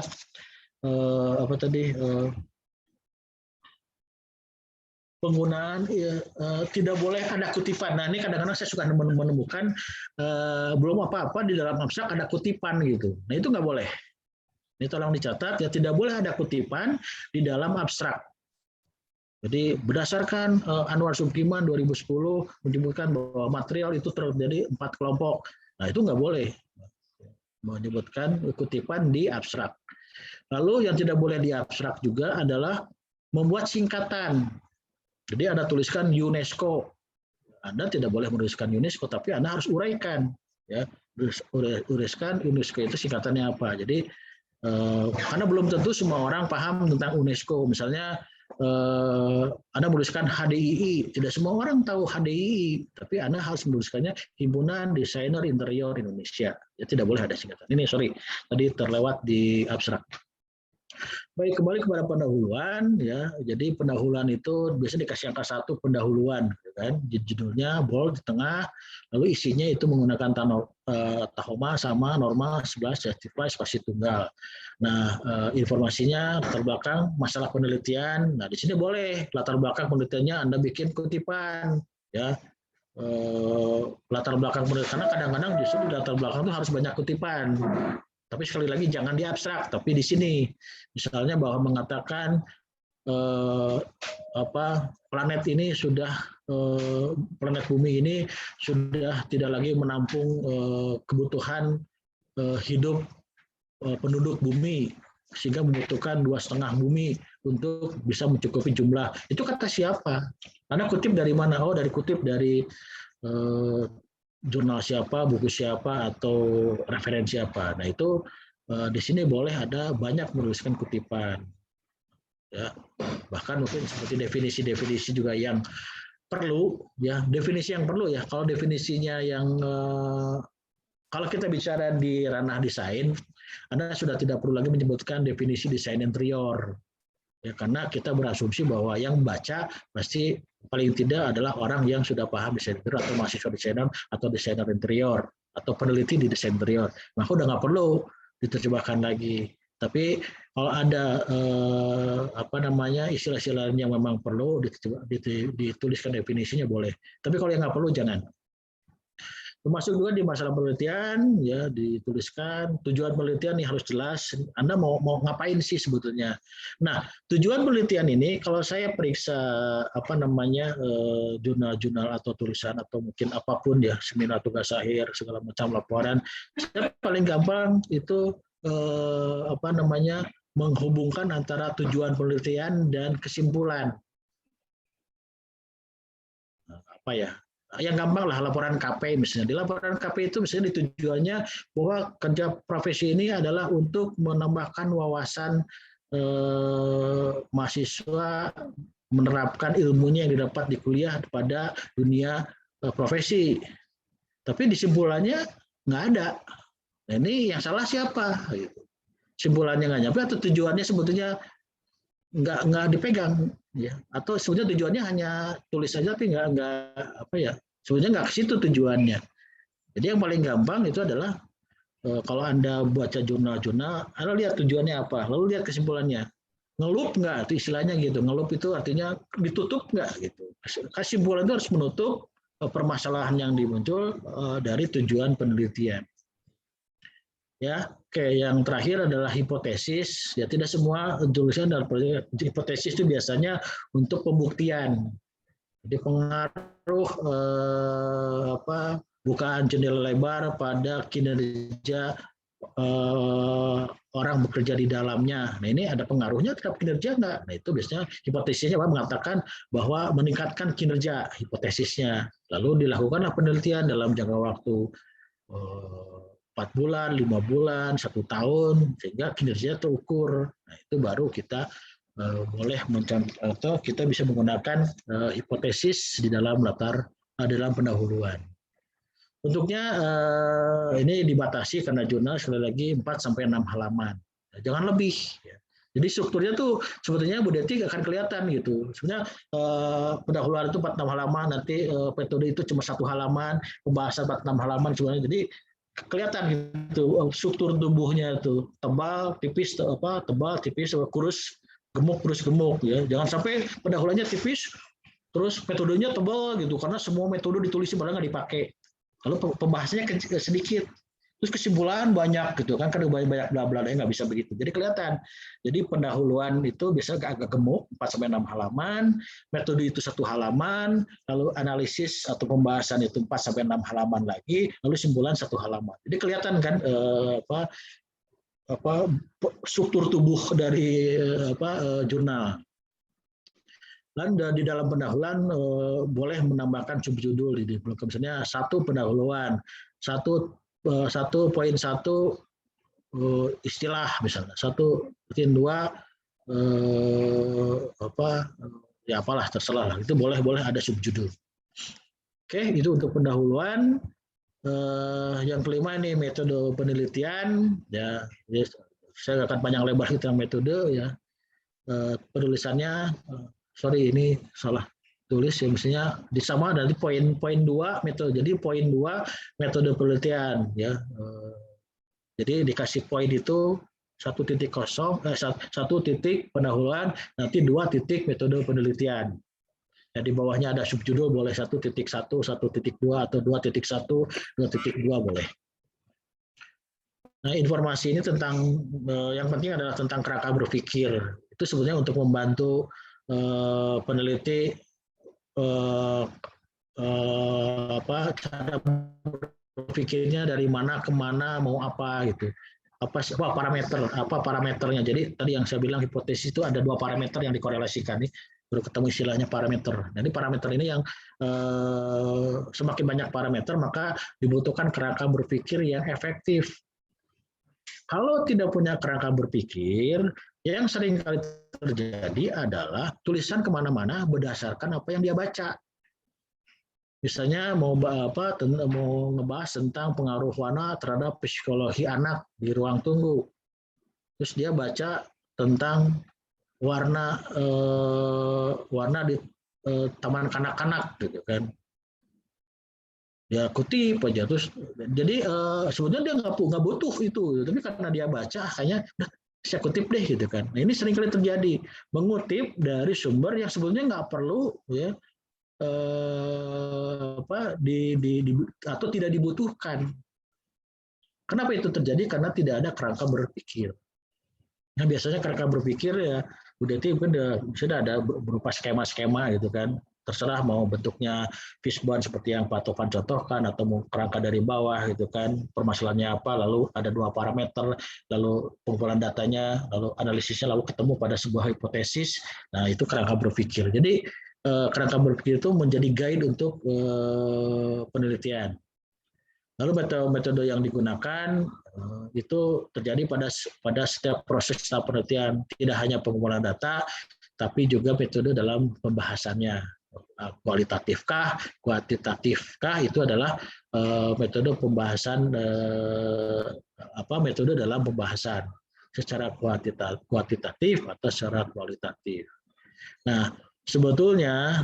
penggunaan tidak boleh ada kutipan. Nah, ini kadang-kadang saya suka menemukan belum apa-apa di dalam abstrak ada kutipan gitu. Nah, itu nggak boleh. Ini tolong dicatat ya, tidak boleh ada kutipan di dalam abstrak. Jadi berdasarkan Anwar Subkiman 2010 menyebutkan bahwa material itu terjadi 4 kelompok. Nah, itu nggak boleh menyebutkan kutipan di abstrak. Lalu yang tidak boleh di abstrak juga adalah membuat singkatan. Jadi Anda tuliskan UNESCO. Anda tidak boleh menuliskan UNESCO, tapi Anda harus uraikan. Ya, uraikan UNESCO itu singkatannya apa. Jadi karena belum tentu semua orang paham tentang UNESCO. Misalnya Anda menuliskan HDII, tidak semua orang tahu HDII, tapi Anda harus menuliskannya Himpunan Desainer Interior Indonesia. Ya, tidak boleh ada singkatan. Ini tadi terlewat di abstrak. Baik, kembali kepada pendahuluan ya. Jadi pendahuluan itu biasanya dikasih angka 1 pendahuluan, kan? Judulnya bold di tengah, lalu isinya itu menggunakan Tahoma sama normal 11 justify spasi tunggal. Nah, informasinya latar belakang masalah penelitian. Nah, di sini boleh latar belakang penelitiannya Anda bikin kutipan ya. Latar belakang penelitian, karena kadang-kadang justru di latar belakang itu harus banyak kutipan. Tapi sekali lagi jangan di abstrak, tapi di sini misalnya bahwa mengatakan planet ini sudah planet bumi ini sudah tidak lagi menampung kebutuhan hidup penduduk bumi, sehingga membutuhkan 2,5 bumi untuk bisa mencukupi jumlah. Itu kata siapa? Anda kutip dari mana? Oh, kutip dari jurnal siapa, buku siapa, atau referensi apa. Nah, itu di sini boleh ada banyak menuliskan kutipan. Ya, bahkan mungkin seperti definisi-definisi juga yang perlu, ya, definisi yang perlu ya. Kalau definisinya yang kalau kita bicara di ranah desain, Anda sudah tidak perlu lagi menyebutkan definisi desain interior. Ya, karena kita berasumsi bahwa yang membaca pasti paling tidak adalah orang yang sudah paham desain interior atau mahasiswa desainer atau desainer interior atau peneliti di desain interior. Maka udah nggak perlu diterjemahkan lagi. Tapi kalau ada istilah-istilah yang memang perlu dituliskan definisinya boleh. Tapi kalau yang nggak perlu jangan. Termasuk juga di masalah penelitian, ya dituliskan tujuan penelitian yang harus jelas. Anda mau ngapain sih sebetulnya? Nah, tujuan penelitian ini kalau saya periksa jurnal-jurnal atau tulisan atau mungkin apapun ya, seminar, tugas akhir, segala macam laporan, saya paling gampang itu menghubungkan antara tujuan penelitian dan kesimpulan. Nah, yang gampang lah laporan KP misalnya. Di laporan KP itu misalnya tujuannya bahwa kerja profesi ini adalah untuk menambahkan wawasan mahasiswa menerapkan ilmunya yang didapat di kuliah pada dunia profesi. Tapi disimpulannya nggak ada. Nah, ini yang salah siapa? Simpulannya nggak nyampe atau tujuannya sebetulnya nggak dipegang, ya. Atau sebenarnya tujuannya hanya tulis saja, tapi nggak apa ya, sebenarnya nggak ke situ tujuannya. Jadi yang paling gampang itu adalah kalau Anda baca jurnal-jurnal, Anda lihat tujuannya apa, lalu lihat kesimpulannya. Ngelup nggak, itu istilahnya gitu. Ngelup itu artinya ditutup nggak gitu. Kesimpulan itu harus menutup permasalahan yang dimuncul dari tujuan penelitian. Ya, oke. Yang terakhir adalah hipotesis. Ya, tidak semua tulisan dalam hipotesis itu biasanya untuk pembuktian. Jadi pengaruh bukaan jendela lebar pada kinerja orang bekerja di dalamnya. Nah, ini ada pengaruhnya terhadap kinerja nggak? Nah, itu biasanya hipotesisnya mengatakan bahwa meningkatkan kinerja, hipotesisnya. Lalu dilakukanlah penelitian dalam jangka waktu 4 bulan, 5 bulan, 1 tahun, sehingga kinerjanya terukur. Nah, itu baru kita boleh atau kita bisa menggunakan hipotesis di dalam dalam pendahuluan. Bentuknya ini dibatasi karena jurnal sekali lagi 4-6 halaman. Jangan lebih. Jadi strukturnya tuh sebetulnya Bu Deti akan kelihatan gitu. Sebenarnya pendahuluan itu 4-6 halaman, nanti metode itu cuma 1 halaman, pembahasan 4-6 halaman sebenarnya. Jadi kelihatan gitu struktur tubuhnya itu tebal, tipis, tebal, tipis, kurus, gemuk, kurus, gemuk, ya. Jangan sampai pendahuluannya tipis, terus metodenya tebal gitu, karena semua metode ditulis padahal nggak dipakai. Lalu pembahasannya sedikit, terus kesimpulan banyak gitu kan, karena banyak bla bla, nggak bisa begitu. Jadi kelihatan. Jadi pendahuluan itu biasanya agak gemuk, 4-6 halaman, metode itu 1 halaman, lalu analisis atau pembahasan itu 4-6 halaman lagi, lalu simpulan 1 halaman. Jadi kelihatan kan struktur tubuh dari jurnal. Dan di dalam pendahuluan boleh menambahkan subjudul di blog, misalnya 1 pendahuluan, 1 poin 1 istilah misalnya, 1 poin 2 ya apalah, terserah, itu boleh ada subjudul. Oke, itu untuk pendahuluan. Yang kelima ini metode penelitian, ya. Saya akan panjang lebar tentang metode, ya. Penulisannya sorry, ini salah tulis ya, mestinya disama dari poin 2 metode. Jadi poin 2 metode penelitian, ya. Jadi dikasih poin itu 1 titik pendahuluan, nanti 2 titik metode penelitian. Ya, di bawahnya ada subjudul, boleh 1.1, 1.2 atau 2.1, 2.2 boleh. Nah, informasi ini tentang yang penting adalah tentang kerangka berpikir. Itu sebenarnya untuk membantu peneliti cara berpikirnya dari mana ke mana, mau apa gitu. Apa parameternya. Jadi tadi yang saya bilang hipotesis itu ada 2 parameter yang dikorelasikan nih, baru ketemu istilahnya parameter. Jadi parameter ini yang semakin banyak parameter maka dibutuhkan kerangka berpikir yang efektif. Kalau tidak punya kerangka berpikir, yang sering kali terjadi adalah tulisan kemana-mana berdasarkan apa yang dia baca. Misalnya mau ngebahas tentang pengaruh warna terhadap psikologi anak di ruang tunggu. Terus dia baca tentang warna di taman kanak-kanak gitu kan. Dia kutip aja terus. Jadi sebenarnya dia nggak butuh itu, tapi karena dia baca kayaknya saya kutip deh gitu kan. Nah, ini sering kali terjadi, mengutip dari sumber yang sebetulnya nggak perlu, ya. Atau tidak dibutuhkan. Kenapa itu terjadi? Karena tidak ada kerangka berpikir. Nah, biasanya kerangka berpikir ya udah itu sudah ada berupa skema-skema gitu kan. Terserah mau bentuknya fishbone seperti yang Pak Tovan contohkan, atau mau kerangka dari bawah gitu kan, permasalahannya apa, lalu ada 2 parameter, lalu pengumpulan datanya, lalu analisisnya, lalu ketemu pada sebuah hipotesis. Nah, itu kerangka berpikir. Jadi kerangka berpikir itu menjadi guide untuk penelitian. Lalu metode yang digunakan itu terjadi pada setiap proses penelitian, tidak hanya pengumpulan data, tapi juga metode dalam pembahasannya. Kualitatifkah, kuantitatifkah, itu adalah metode pembahasan, metode dalam pembahasan. secara kuantitatif atau secara kualitatif. Nah, sebetulnya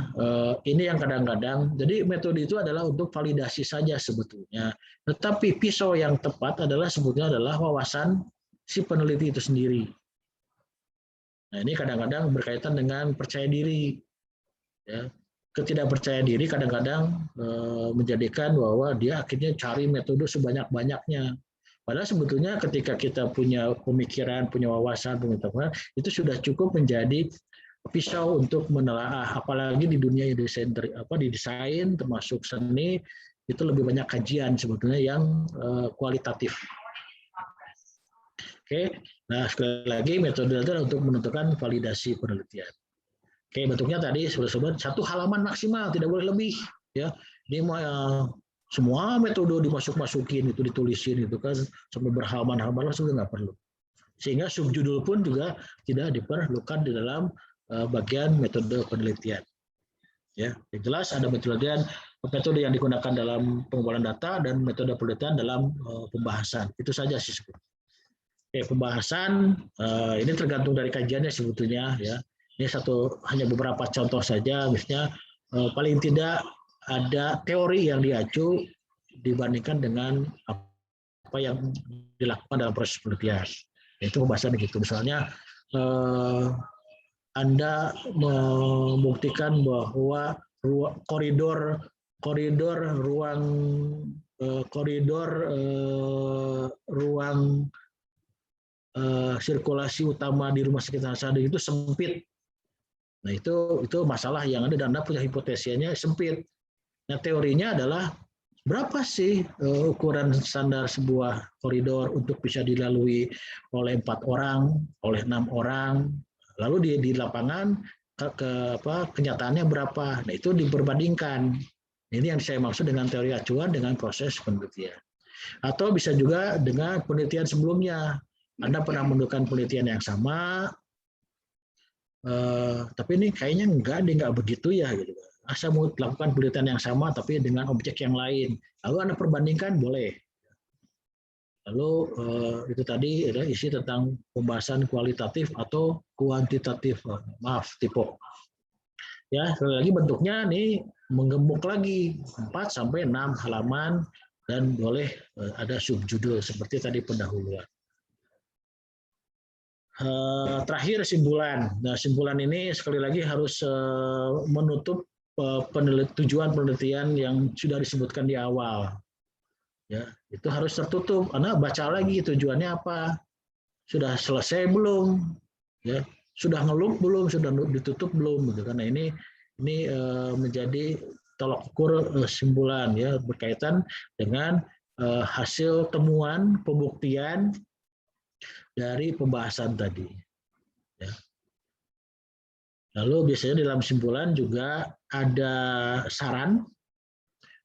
ini yang kadang-kadang, jadi metode itu adalah untuk validasi saja sebetulnya. Tetapi pisau yang tepat adalah sebetulnya adalah wawasan si peneliti itu sendiri. Nah, ini kadang-kadang berkaitan dengan percaya diri. Ya. Ketidakpercayaan diri kadang-kadang menjadikan bahwa dia akhirnya cari metode sebanyak-banyaknya. Padahal sebetulnya ketika kita punya pemikiran, punya wawasan, pengetahuan, itu sudah cukup menjadi pisau untuk menelaah. Apalagi di dunia desain, di desain termasuk seni, itu lebih banyak kajian sebetulnya yang kualitatif. Oke, nah sekali lagi metode itu untuk menentukan validasi penelitian. Oke, bentuknya tadi sebut satu halaman maksimal, tidak boleh lebih. Ya, ini semua metode dimasuk-masukin, itu ditulisin, itu kan sampai berhalaman-halaman sudah nggak perlu. Sehingga subjudul pun juga tidak diperlukan di dalam bagian metode penelitian. Ya, yang jelas ada metode yang digunakan dalam pengumpulan data dan metode penelitian dalam pembahasan. Itu saja sih sebetulnya. Oke, pembahasan ini tergantung dari kajiannya sebetulnya ya. Ini hanya beberapa contoh saja, misalnya paling tidak ada teori yang diacu dibandingkan dengan apa yang dilakukan dalam proses penelitian. Itu pembahasan gitu. Misalnya Anda membuktikan bahwa koridor ruang sirkulasi utama di rumah sakit Hasan itu sempit. Nah, itu masalah yang ada dan Anda punya hipotesisnya sempit. Nah, teorinya adalah berapa sih ukuran standar sebuah koridor untuk bisa dilalui oleh 4 orang, oleh 6 orang, lalu di lapangan kenyataannya berapa? Nah, itu diperbandingkan. Ini yang saya maksud dengan teori acuan dengan proses penelitian. Atau bisa juga dengan penelitian sebelumnya. Anda pernah melakukan penelitian yang sama, tapi ini kayaknya nggak begitu ya gitu. Saya mau lakukan penelitian yang sama tapi dengan objek yang lain. Lalu Anda perbandingkan boleh. Lalu itu tadi ada isi tentang pembahasan kualitatif atau kuantitatif. Maaf, tipe. Ya, sekali lagi bentuknya nih menggembok lagi 4 sampai 6 halaman dan boleh ada subjudul seperti tadi pendahuluan. Terakhir simpulan. Nah, simpulan ini sekali lagi harus menutup tujuan penelitian yang sudah disebutkan di awal. Ya, itu harus tertutup. Karena baca lagi tujuannya apa, sudah selesai belum, ya, sudah ngelup belum, sudah ditutup belum, gitu. Karena ini menjadi tolak ukur simpulan ya berkaitan dengan hasil temuan pembuktian dari pembahasan tadi. Ya. Lalu biasanya dalam simpulan juga ada saran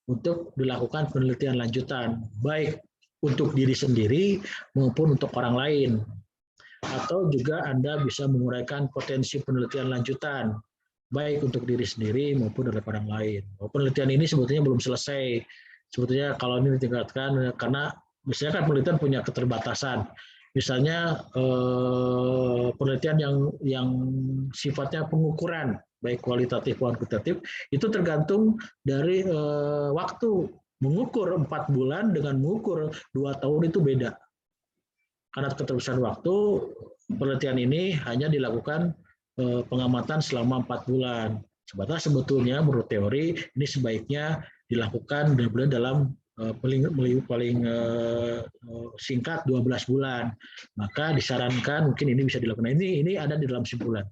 untuk dilakukan penelitian lanjutan, baik untuk diri sendiri maupun untuk orang lain. Atau juga Anda bisa menguraikan potensi penelitian lanjutan, baik untuk diri sendiri maupun oleh orang lain. Penelitian ini sebetulnya belum selesai. Sebetulnya kalau ini ditingkatkan, karena misalnya kan penelitian punya keterbatasan. Misalnya penelitian yang sifatnya pengukuran, baik kualitatif maupun kuantitatif, itu tergantung dari waktu. Mengukur 4 bulan dengan mengukur 2 tahun itu beda. Karena keterbatasan waktu, penelitian ini hanya dilakukan pengamatan selama 4 bulan. Sebatas sebetulnya menurut teori ini sebaiknya dilakukan benar-benar dalam paling singkat 12 bulan. Maka disarankan mungkin ini bisa dilakukan. Ini ada di dalam simpulan.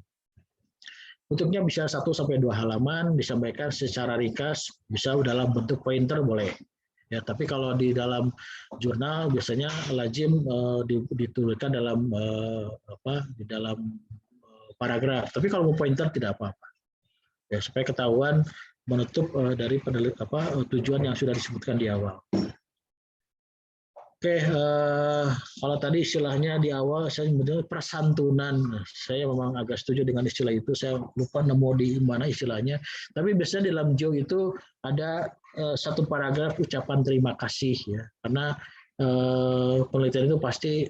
Bentuknya bisa 1-2 halaman, disampaikan secara ringkas, bisa dalam bentuk pointer boleh. Ya, tapi kalau di dalam jurnal biasanya lazim dituliskan dalam di dalam paragraf. Tapi kalau mau pointer tidak apa-apa. Ya, supaya ketahuan menutup dari tujuan yang sudah disebutkan di awal. Oke, kalau tadi istilahnya di awal saya menyebutnya persantunan. Saya memang agak setuju dengan istilah itu. Saya lupa nemu di mana istilahnya. Tapi biasanya dalam JO itu ada satu paragraf ucapan terima kasih ya. Karena penelitian itu pasti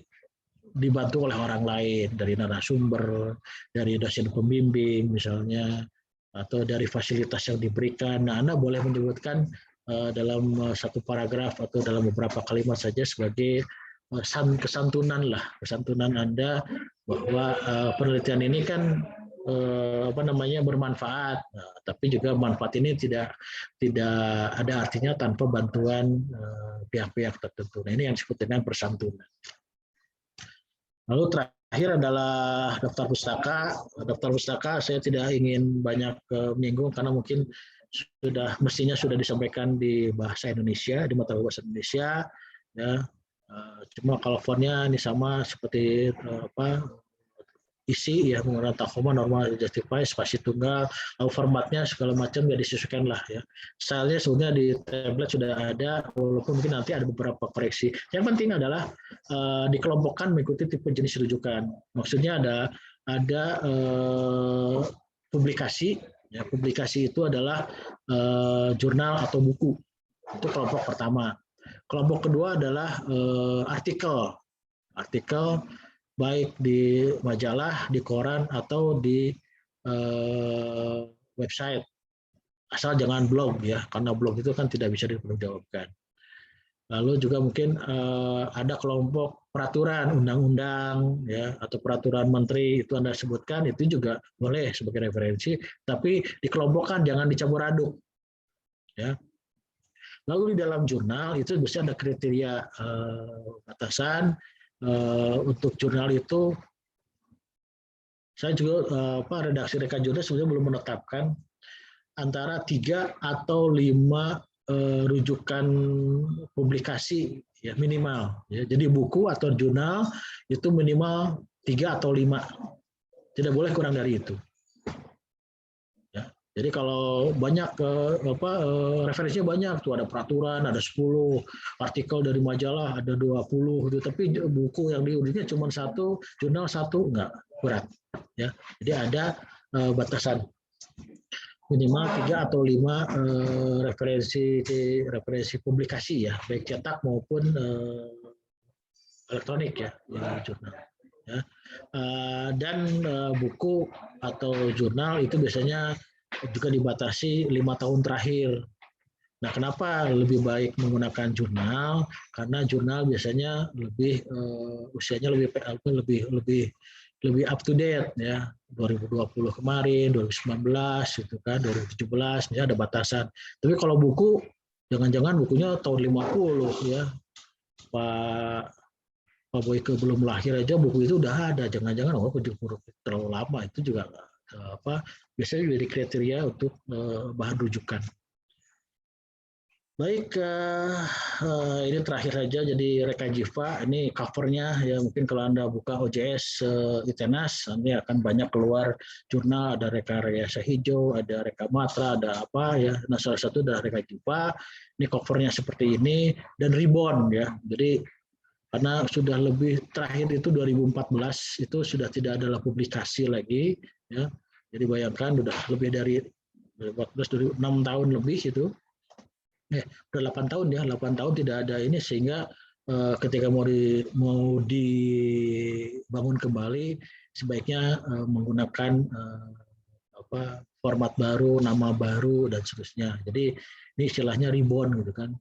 dibantu oleh orang lain, dari narasumber, dari dosen pembimbing misalnya, atau dari fasilitas yang diberikan. Nah, Anda boleh menyebutkan dalam satu paragraf atau dalam beberapa kalimat saja sebagai kesantunan lah, kesantunan Anda bahwa penelitian ini kan bermanfaat, nah, tapi juga manfaat ini tidak ada artinya tanpa bantuan pihak-pihak tertentu. Nah, ini yang disebut dengan persantunan. Lalu terakhir adalah daftar pustaka. Daftar pustaka saya tidak ingin banyak menyinggung karena mungkin mestinya sudah disampaikan di bahasa Indonesia, di mata bahasa Indonesia. Ya, cuma kalau fontnya ini sama seperti isi ya, menggunakan Tacoma, normal, justify, spasi tunggal, lalu formatnya segala macam ya disesuaikan lah ya. Stylenya sebenarnya di tablet sudah ada, walaupun mungkin nanti ada beberapa koreksi. Yang penting adalah dikelompokkan mengikuti tipe jenis rujukan. Maksudnya ada publikasi. Ya, publikasi itu adalah jurnal atau buku. Itu kelompok pertama. Kelompok kedua adalah artikel. Artikel baik di majalah, di koran, atau di website. Asal jangan blog ya, karena blog itu kan tidak bisa dipertanggungjawabkan. Lalu juga mungkin ada kelompok peraturan undang-undang ya, atau peraturan menteri itu Anda sebutkan, itu juga boleh sebagai referensi, tapi dikelompokkan, jangan dicampur aduk. Ya. Lalu di dalam jurnal itu biasanya ada kriteria batasan. Untuk jurnal itu saya juga redaksi rekan jurnal sebenarnya belum menetapkan antara 3 atau 5 rujukan publikasi ya minimal ya. Jadi buku atau jurnal itu minimal 3 atau 5, tidak boleh kurang dari itu. Jadi kalau banyak referensinya banyak tuh, ada peraturan, ada 10 artikel dari majalah, ada 20 gitu, tapi buku yang diujinya cuma 1, jurnal 1, enggak berat ya. Jadi ada batasan minimal 3 atau 5 referensi publikasi ya, baik cetak maupun elektronik ya, jurnal. Ya. Dan buku atau jurnal itu biasanya juga dibatasi 5 tahun terakhir. Nah, kenapa lebih baik menggunakan jurnal? Karena jurnal biasanya lebih usianya lebih up to date ya. 2020 kemarin, 2019 gitu kan, 2017 ya ada batasan. Tapi kalau buku jangan-jangan bukunya tahun 50 ya. Pak Boyke belum lahir aja buku itu udah ada. Jangan-jangan terlalu lama, itu juga biasanya jadi kriteria untuk bahan rujukan. Baik, ini terakhir saja. Jadi Reka Jiva, ini covernya ya, mungkin kalau Anda buka OJS ITENAS nanti akan banyak keluar jurnal, ada Reka Rekayasa Hijau, ada Reka Matra, ada apa ya. Nah, salah satu adalah Reka Jiva. Ini covernya seperti ini dan ribbon ya. Jadi karena sudah lebih, terakhir itu 2014 itu sudah tidak ada publikasi lagi ya. Jadi bayangkan udah lebih dari 14 6 tahun lebih itu. Udah 8 tahun ya, 8 tahun tidak ada ini, sehingga ketika mau dibangun kembali sebaiknya menggunakan format baru, nama baru dan seterusnya. Jadi ini istilahnya ribbon gitu kan.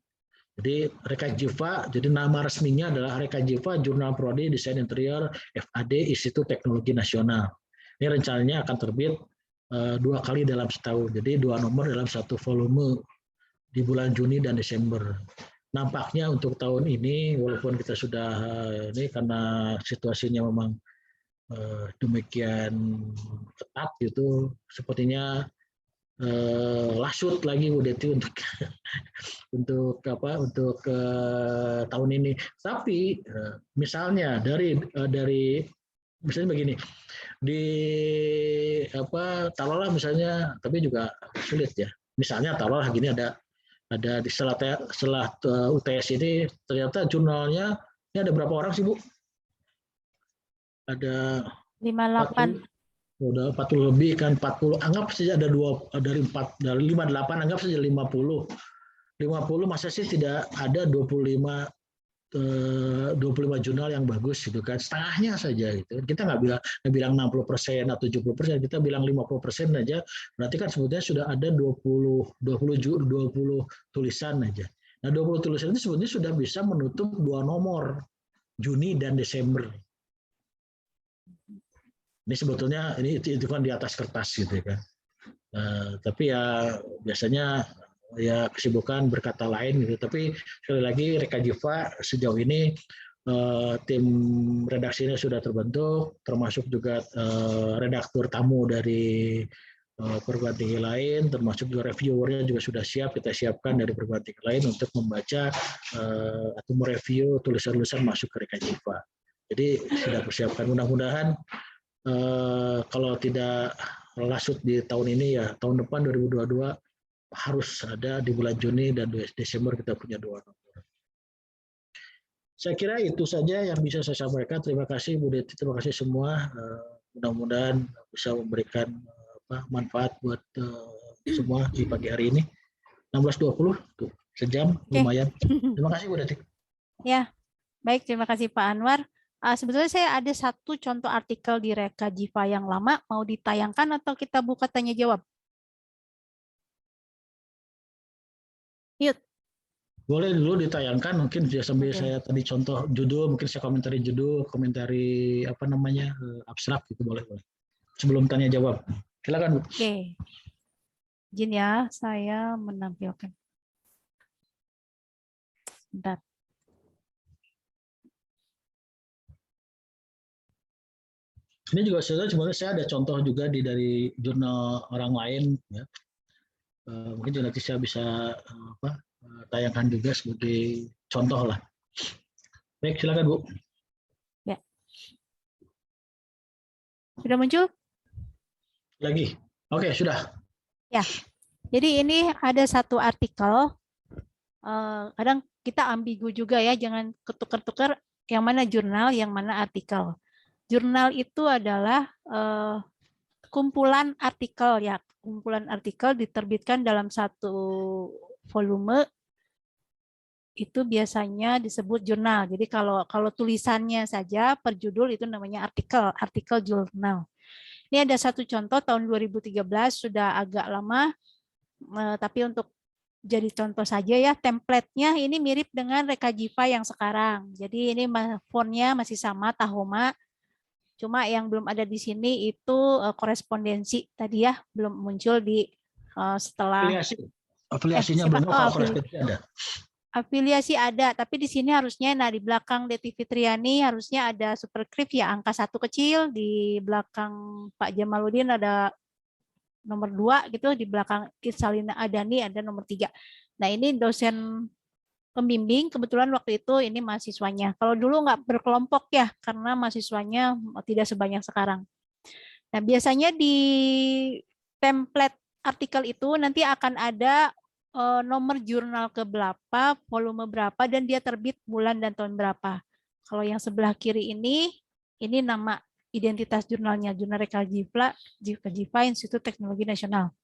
Jadi Reka Jiva, jadi nama resminya adalah Reka Jiva Jurnal Prodi Desain Interior FAD Institut Teknologi Nasional. Ini rencananya akan terbit 2 kali dalam setahun, jadi 2 nomor dalam 1 volume di bulan Juni dan Desember. Nampaknya untuk tahun ini, walaupun kita sudah ini karena situasinya memang demikian ketat gitu, sepertinya lasut lagi Bu Deti untuk tahun ini. Tapi misalnya dari misalnya begini, taruhlah misalnya, tapi juga sulit ya. Misalnya taruhlah gini, ada di setelah UTS ini ternyata jurnalnya ini ada berapa orang sih Bu? Ada 58. Udah 40 lebih kan, 40, anggap saja ada 2 dari 58, anggap saja 50 masa sih tidak ada 25 25 jurnal yang bagus gitu kan, setengahnya saja gitu. Kita nggak bilang 60% atau 70%, kita bilang 50% aja. Berarti kan sebetulnya sudah ada 20 tulisan aja. Nah, 20 tulisan itu sebetulnya sudah bisa menutup 2 nomor, Juni dan Desember. Ini sebetulnya itu kan di atas kertas gitu kan. Tapi ya biasanya ya kesibukan berkata lain gitu. Tapi sekali lagi Rekajiva sejauh ini tim redaksinya sudah terbentuk, termasuk juga redaktur tamu dari perguruan tinggi lain, termasuk juga reviewernya juga sudah siap, kita siapkan dari perguruan tinggi lain untuk membaca atau mereview tulisan-tulisan masuk ke Rekajiva. Jadi sudah persiapkan, mudah-mudahan kalau tidak lasut di tahun ini ya tahun depan 2022 harus ada di bulan Juni dan Desember kita punya 2 nomor. Saya kira itu saja yang bisa saya sampaikan. Terima kasih Bu Deti, terima kasih semua. Mudah-mudahan bisa memberikan manfaat buat semua di pagi hari ini. 16.20 tuh, sejam lumayan. Terima kasih Bu Deti. Ya, baik, terima kasih Pak Anwar. Sebetulnya saya ada satu contoh artikel di Rekajiva yang lama, mau ditayangkan atau kita buka tanya jawab? Yuk. Boleh dulu ditayangkan, mungkin sambil saya tadi contoh judul, mungkin saya komentari judul, komentari apa namanya abstrak gitu, boleh. Sebelum tanya jawab, silakan Bu. Oke, izin ya saya menampilkan. Bentar. Ini juga sebenarnya saya ada contoh juga dari jurnal orang lain ya. Mungkin nanti saya bisa tayangkan juga sebagai contoh lah. Baik, silakan Bu. Ya. Sudah muncul? Lagi. Oke, sudah. Ya. Jadi ini ada satu artikel. Kadang kita ambigu juga ya, jangan ketukar-tukar yang mana jurnal, yang mana artikel. Jurnal itu adalah kumpulan artikel ya. Kumpulan artikel diterbitkan dalam satu volume, itu biasanya disebut jurnal. Jadi kalau tulisannya saja per judul itu namanya artikel jurnal. Ini ada satu contoh tahun 2013, sudah agak lama, tapi untuk jadi contoh saja ya, template-nya ini mirip dengan Rekajiva yang sekarang. Jadi ini fontnya masih sama, Tahoma. Cuma yang belum ada di sini itu korespondensi tadi ya, belum muncul di setelah afiliasinya belum ada. Afiliasi ada, tapi di sini harusnya di belakang Deti Fitriani harusnya ada superscript ya, angka 1 kecil, di belakang Pak Jamaludin ada nomor 2 gitu, di belakang Salina Adani ada nomor 3. Nah, ini dosen pembimbing, kebetulan waktu itu ini mahasiswanya. Kalau dulu nggak berkelompok ya, karena mahasiswanya tidak sebanyak sekarang. Nah, biasanya di template artikel itu nanti akan ada nomor jurnal ke berapa, volume berapa, dan dia terbit bulan dan tahun berapa. Kalau yang sebelah kiri ini nama identitas jurnalnya, Jurnal Rekajiva Institut Teknologi Nasional.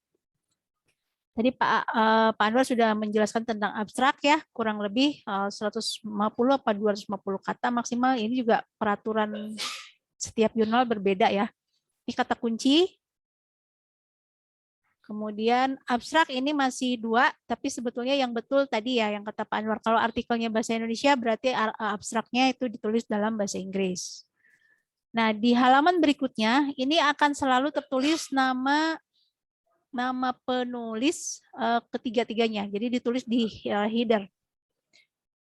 Tadi Pak Anwar sudah menjelaskan tentang abstrak ya, kurang lebih 150 atau 250 kata maksimal. Ini juga peraturan setiap jurnal berbeda ya. Ini kata kunci. Kemudian abstrak ini masih 2, tapi sebetulnya yang betul tadi ya, yang kata Pak Anwar. Kalau artikelnya bahasa Indonesia, berarti abstraknya itu ditulis dalam bahasa Inggris. Nah, di halaman berikutnya, ini akan selalu tertulis nama penulis ketiga-tiganya. Jadi ditulis di header.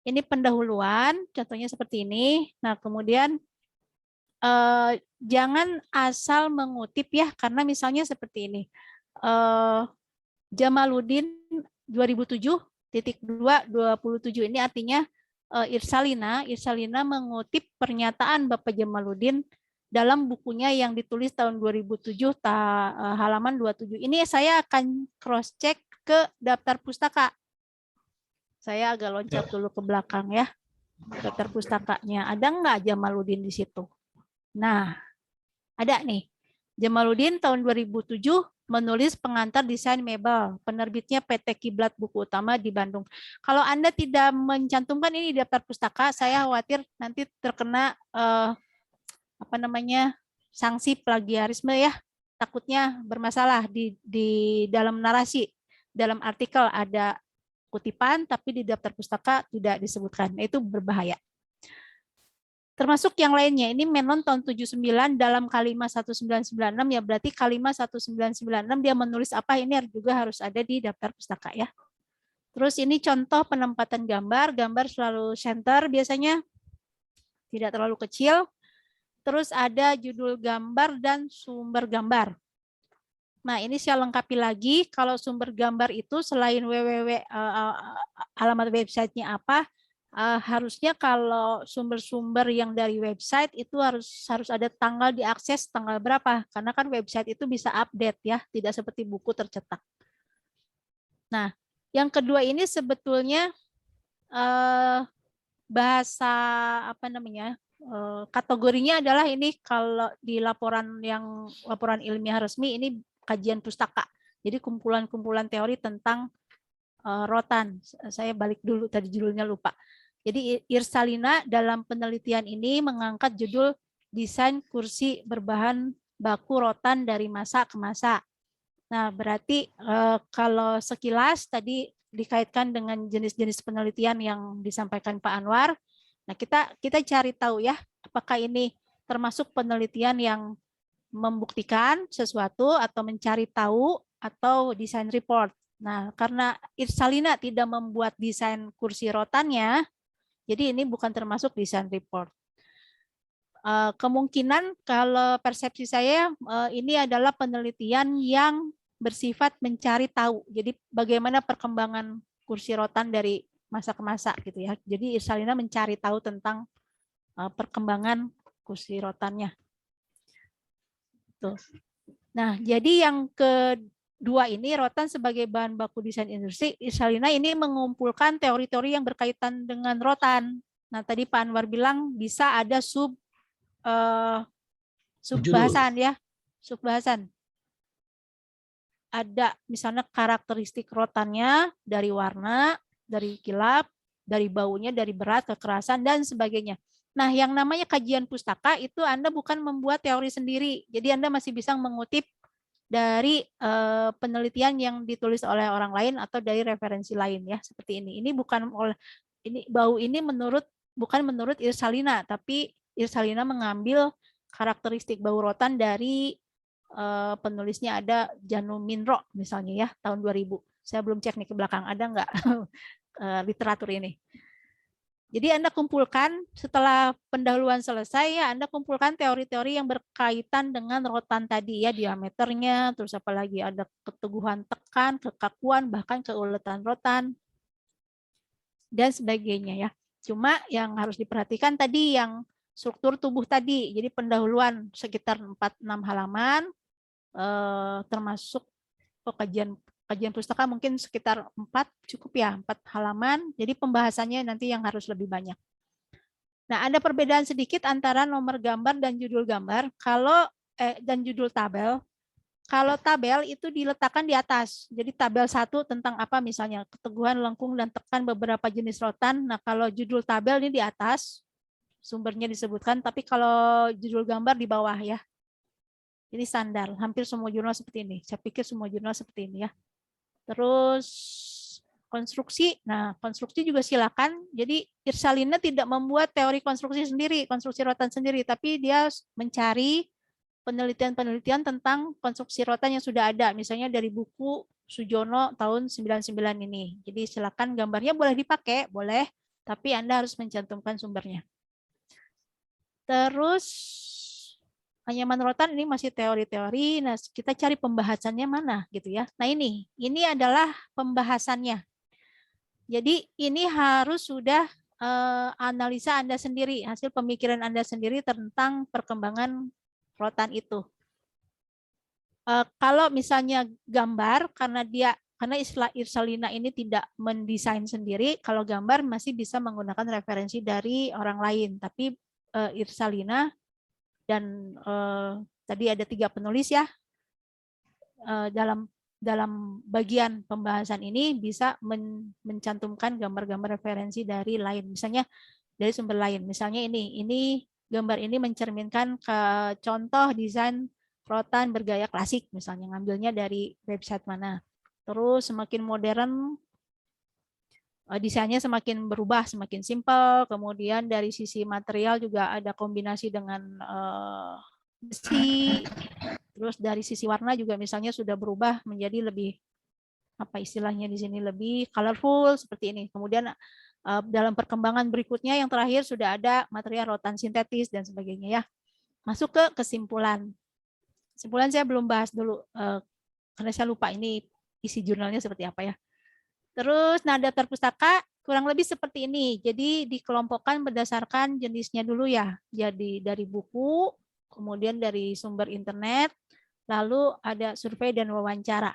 Ini pendahuluan, contohnya seperti ini. Nah, kemudian jangan asal mengutip ya, karena misalnya seperti ini. Jamaludin 2007.2.27 ini artinya Irsalina mengutip pernyataan Bapak Jamaludin dalam bukunya yang ditulis tahun 2007 halaman 27. Ini saya akan cross check ke daftar pustaka. Saya agak loncat dulu ke belakang ya. Daftar pustakanya ada nggak Jamaludin di situ? Nah, ada nih. Jamaluddin tahun 2007 menulis pengantar desain mebel, penerbitnya PT Kiblat Buku Utama di Bandung. Kalau Anda tidak mencantumkan ini di daftar pustaka, saya khawatir nanti terkena sanksi plagiarisme ya. Takutnya bermasalah di dalam narasi. Dalam artikel ada kutipan, tapi di daftar pustaka tidak disebutkan. Nah, itu berbahaya. Termasuk yang lainnya, ini Menon tahun 79 dalam kalimat 1996, ya berarti kalimat 1996 dia menulis apa, ini juga harus ada di daftar pustaka ya. Terus ini contoh penempatan gambar, gambar selalu center biasanya, tidak terlalu kecil. Terus ada judul gambar dan sumber gambar. Nah, ini saya lengkapi lagi, kalau sumber gambar itu selain alamat websitenya apa, harusnya kalau sumber-sumber yang dari website itu harus ada tanggal diakses tanggal berapa, karena kan website itu bisa update ya, tidak seperti buku tercetak. Nah, yang kedua ini sebetulnya bahasa kategorinya adalah ini kalau di laporan ilmiah resmi ini kajian pustaka. Jadi kumpulan-kumpulan teori tentang rotan. Saya balik dulu tadi judulnya lupa. Jadi Irsalina dalam penelitian ini mengangkat judul desain kursi berbahan baku rotan dari masa ke masa. Nah, berarti kalau sekilas tadi dikaitkan dengan jenis-jenis penelitian yang disampaikan Pak Anwar. Nah, kita cari tahu ya, apakah ini termasuk penelitian yang membuktikan sesuatu atau mencari tahu atau desain report. Nah, karena Irsalina tidak membuat desain kursi rotannya, jadi ini bukan termasuk desain report. Kemungkinan kalau persepsi saya ini adalah penelitian yang bersifat mencari tahu. Jadi bagaimana perkembangan kursi rotan dari masa ke masa gitu ya. Jadi Irsalina mencari tahu tentang perkembangan kursi rotannya. Tuh. Nah, jadi yang kedua ini rotan sebagai bahan baku desain industri, Irsalina ini mengumpulkan teori-teori yang berkaitan dengan rotan. Nah, tadi Pak Anwar bilang bisa ada subbahasan ya, subbahasan. Ada misalnya karakteristik rotannya dari warna, dari kilap, dari baunya, dari berat, kekerasan, dan sebagainya. Nah, yang namanya kajian pustaka itu Anda bukan membuat teori sendiri. Jadi Anda masih bisa mengutip dari penelitian yang ditulis oleh orang lain atau dari referensi lain ya, seperti ini. Ini bukan bau ini bukan menurut Irsalina, tapi Irsalina mengambil karakteristik bau rotan dari penulisnya ada Janu Minro misalnya ya, tahun 2000. Saya belum cek nih ke belakang ada nggak literatur ini. Jadi Anda kumpulkan setelah pendahuluan selesai ya, Anda kumpulkan teori-teori yang berkaitan dengan rotan tadi ya, diameternya, terus apalagi ada keteguhan tekan, kekakuan, bahkan keuletan rotan dan sebagainya ya. Cuma yang harus diperhatikan tadi yang struktur tubuh tadi. Jadi pendahuluan sekitar 4-6 halaman, termasuk kajian pustaka mungkin sekitar 4 cukup ya, 4 halaman. Jadi pembahasannya nanti yang harus lebih banyak. Nah, ada perbedaan sedikit antara nomor gambar dan judul gambar. Dan judul tabel. Kalau tabel itu diletakkan di atas. Jadi tabel 1 tentang apa misalnya keteguhan, lengkung, dan tekan beberapa jenis rotan. Nah, kalau judul tabel ini di atas, sumbernya disebutkan, tapi kalau judul gambar di bawah ya. Ini standar, hampir semua jurnal seperti ini. Saya pikir semua jurnal seperti ini ya. Terus konstruksi, nah konstruksi juga silakan. Jadi Irsalina tidak membuat teori konstruksi sendiri, konstruksi rotan sendiri, tapi dia mencari penelitian-penelitian tentang konstruksi rotan yang sudah ada, misalnya dari buku Sujono tahun 99 ini. Jadi silakan gambarnya boleh dipakai, boleh, tapi Anda harus mencantumkan sumbernya. Terus anyaman rotan ini masih teori-teori. Nah, kita cari pembahasannya mana gitu ya. Nah, ini adalah pembahasannya. Jadi ini harus sudah analisa Anda sendiri, hasil pemikiran Anda sendiri tentang perkembangan rotan itu. Kalau misalnya gambar, karena istilah Irsalina ini tidak mendesain sendiri, kalau gambar masih bisa menggunakan referensi dari orang lain. Tapi Irsalina dan tadi ada 3 penulis ya. Dalam bagian pembahasan ini bisa mencantumkan gambar-gambar referensi dari lain, misalnya dari sumber lain. Misalnya ini gambar ini mencerminkan ke contoh desain rotan bergaya klasik, misalnya ngambilnya dari website mana. Terus semakin modern, desainnya semakin berubah, semakin simpel. Kemudian dari sisi material juga ada kombinasi dengan besi. Terus dari sisi warna juga misalnya sudah berubah menjadi lebih, apa istilahnya di sini, lebih colorful seperti ini. Kemudian dalam perkembangan berikutnya yang terakhir sudah ada material rotan sintetis dan sebagainya ya. Masuk ke kesimpulan. Kesimpulan saya belum bahas dulu karena saya lupa ini isi jurnalnya seperti apa ya. Terus nah daftar pustaka kurang lebih seperti ini. Jadi dikelompokkan berdasarkan jenisnya dulu ya. Jadi dari buku, kemudian dari sumber internet, lalu ada survei dan wawancara.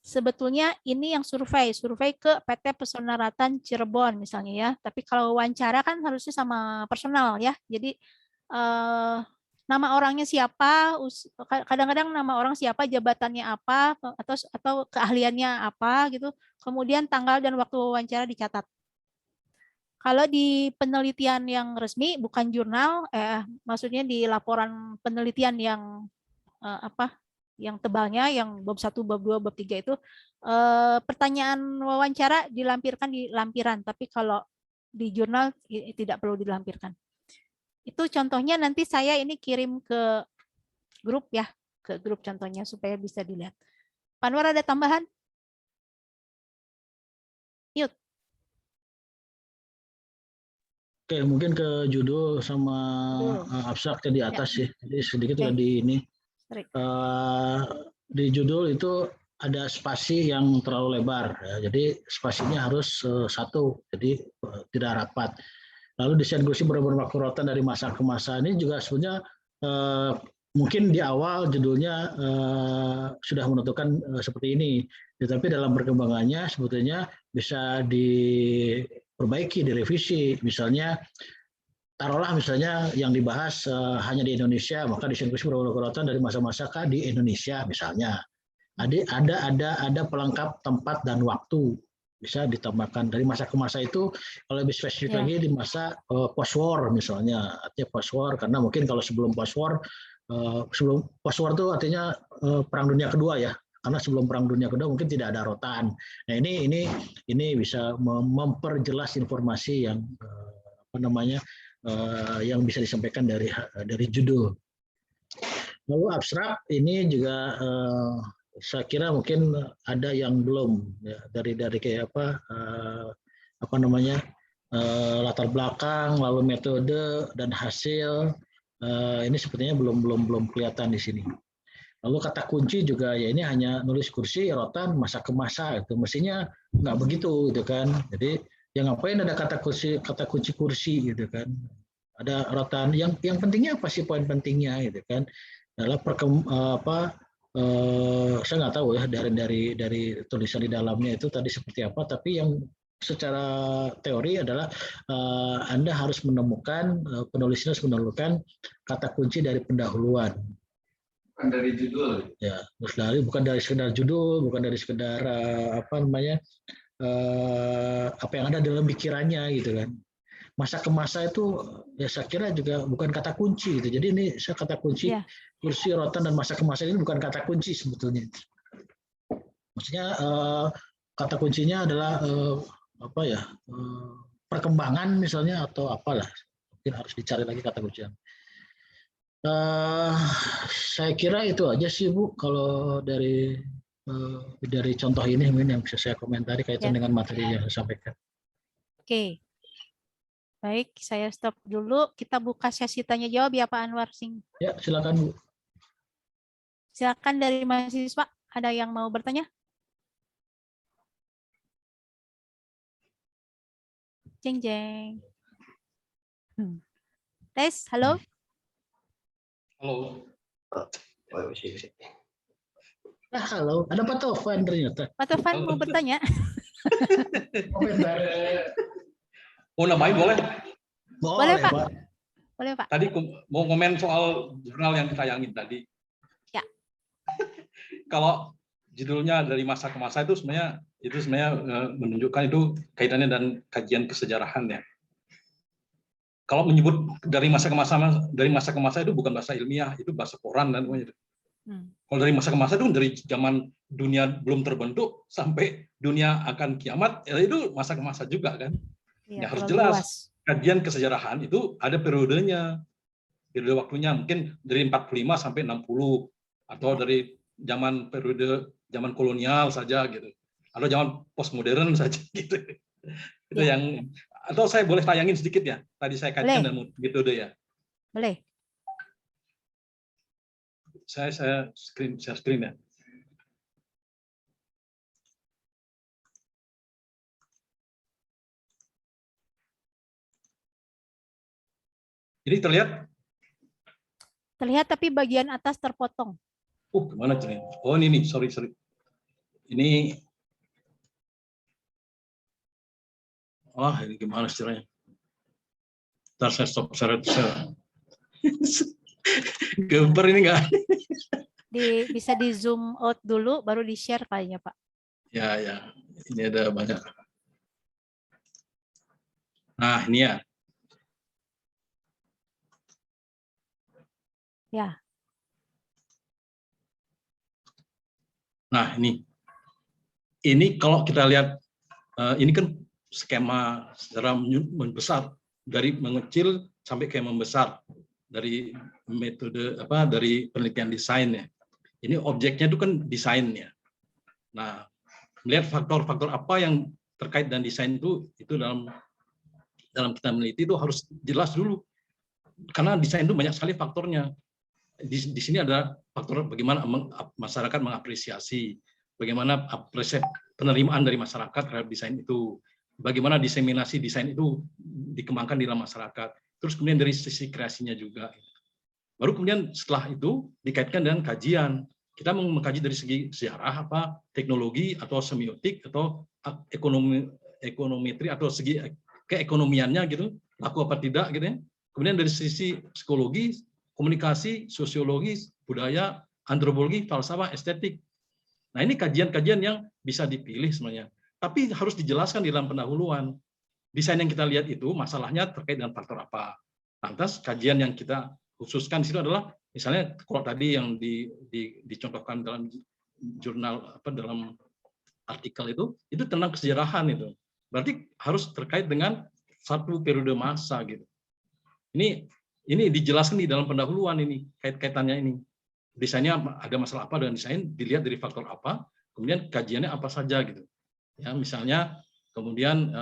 Sebetulnya ini yang survei ke PT Pesona Ratan Cirebon misalnya ya. Tapi kalau wawancara kan harusnya sama personal ya. Jadi nama orangnya siapa, kadang-kadang nama orang siapa, jabatannya apa, atau keahliannya apa gitu. Kemudian tanggal dan waktu wawancara dicatat. Kalau di penelitian yang resmi, bukan jurnal, maksudnya di laporan penelitian yang yang tebalnya, yang bab 1, bab 2, bab 3 itu, pertanyaan wawancara dilampirkan di lampiran, tapi kalau di jurnal tidak perlu dilampirkan. Itu contohnya nanti saya ini kirim ke grup ya, ke grup contohnya supaya bisa dilihat. Pak Anwar ada tambahan? Yuk. Oke, mungkin ke judul sama abstrak di atas ya. Jadi sedikit tadi ini. Di judul itu ada spasi yang terlalu lebar, ya. Jadi spasinya harus 1, jadi tidak rapat. Lalu desain kursi berbagai rotan dari masa ke masa ini juga sebenarnya mungkin di awal judulnya sudah menentukan seperti ini, tetapi dalam perkembangannya sebetulnya bisa diperbaiki, direvisi. Misalnya taruhlah misalnya yang dibahas hanya di Indonesia, maka desain kursi berbagai rotan dari masa-masa di Indonesia misalnya. Ada pelengkap tempat dan waktu. Bisa ditambahkan dari masa ke masa itu, kalau lebih spesifik lagi di masa post war misalnya, artinya post war karena mungkin kalau sebelum post war itu artinya perang dunia kedua ya, karena sebelum perang dunia kedua mungkin tidak ada rotan. Nah ini bisa memperjelas informasi yang yang bisa disampaikan dari judul. Lalu abstrak ini juga saya kira mungkin ada yang belum ya, dari kayak latar belakang, lalu metode dan hasil ini sepertinya belum kelihatan di sini. Lalu kata kunci juga ya ini hanya nulis kursi, rotan, masa ke masa itu mestinya nggak begitu gitu kan. Jadi yang ngapain ada kata kunci kursi gitu kan. Ada rotan yang pentingnya apa sih poin pentingnya gitu kan. Adalah saya nggak tahu ya dari tulisan di dalamnya itu tadi seperti apa, tapi yang secara teori adalah Anda harus menemukan, penulisnya harus menemukan kata kunci dari pendahuluan. Bukan dari judul. Ya, bukan dari sekedar judul, bukan dari sekedar apa yang ada dalam pikirannya gitu kan. Masa ke masa itu ya saya kira juga bukan kata kunci gitu. Jadi ini kata kunci kursi, rotan dan masa ke masa ini bukan kata kunci sebetulnya. Maksudnya kata kuncinya adalah perkembangan misalnya atau apalah. Mungkin harus dicari lagi kata kuncinya. Saya kira itu aja sih Bu kalau dari contoh ini yang bisa saya komentari kaitan dengan materi yang saya sampaikan. Oke. Baik, saya stop dulu. Kita buka sesi tanya jawab ya Pak Anwar Singh. Ya, silakan Bu. Silakan dari mahasiswa, ada yang mau bertanya? Jeng jeng. Tes, halo. Halo. Halo, ada Pak Tovan ternyata. Pak Tovan mau bertanya? Oh, namanya boleh? Boleh Pak. Boleh Pak. Tadi mau komen soal jurnal yang ditayangin tadi. kalau judulnya dari masa ke masa itu sebenarnya menunjukkan itu kaitannya dan kajian kesejarahan ya. Kalau menyebut dari masa ke masa itu bukan bahasa ilmiah, itu bahasa koran dan semuanya. Kalau dari masa ke masa itu dari zaman dunia belum terbentuk sampai dunia akan kiamat, ya itu masa ke masa juga kan. Ya, harus jelas. Luas. Kajian kesejarahan itu ada periodenya. Periode waktunya mungkin dari 45 sampai 60 atau dari periode zaman kolonial saja gitu. Atau zaman postmodern saja gitu. Itu yang atau saya boleh tayangin sedikit ya. Tadi saya kaitkan dengan metode ya. Boleh. Saya share screen ya. Ini terlihat? Terlihat tapi bagian atas terpotong. Gimana caranya? Oh ini nih, sorry. Ini ini gimana caranya? Ntar saya stop share. Gambar ini enggak? Bisa di zoom out dulu, baru di share kayaknya Pak. Ya. Ini ada banyak. Nah ini ya. Ya. Nah ini kalau kita lihat, ini kan skema secara membesar dari mengecil sampai ke membesar dari metode dari penelitian desainnya. Ini objeknya itu kan desainnya. Nah, melihat faktor-faktor apa yang terkait dengan desain itu dalam kita meneliti itu harus jelas dulu. Karena desain itu banyak sekali faktornya. Di sini ada faktor bagaimana masyarakat mengapresiasi, bagaimana penerimaan dari masyarakat terhadap desain itu, bagaimana diseminasi desain itu dikembangkan di dalam masyarakat. Terus kemudian dari sisi kreasinya juga. Baru kemudian setelah itu dikaitkan dengan kajian. Kita mau mengkaji dari segi sejarah, teknologi, atau semiotik, atau ekonometri, atau segi keekonomiannya gitu, laku apa tidak gitu ya. Kemudian dari sisi psikologi, komunikasi, sosiologi, budaya, antropologi, falsafah, estetik. Nah ini kajian-kajian yang bisa dipilih sebenarnya. Tapi harus dijelaskan di dalam pendahuluan. Desain yang kita lihat itu masalahnya terkait dengan faktor apa. Lantas kajian yang kita khususkan di situ adalah misalnya kalau tadi yang dicontohkan dalam jurnal dalam artikel itu tentang kesejarahan itu. Berarti harus terkait dengan satu periode masa gitu. Ini dijelaskan di dalam pendahuluan ini kaitannya ini. Desainnya ada masalah apa dengan desain, dilihat dari faktor apa, kemudian kajiannya apa saja gitu. Ya, misalnya kemudian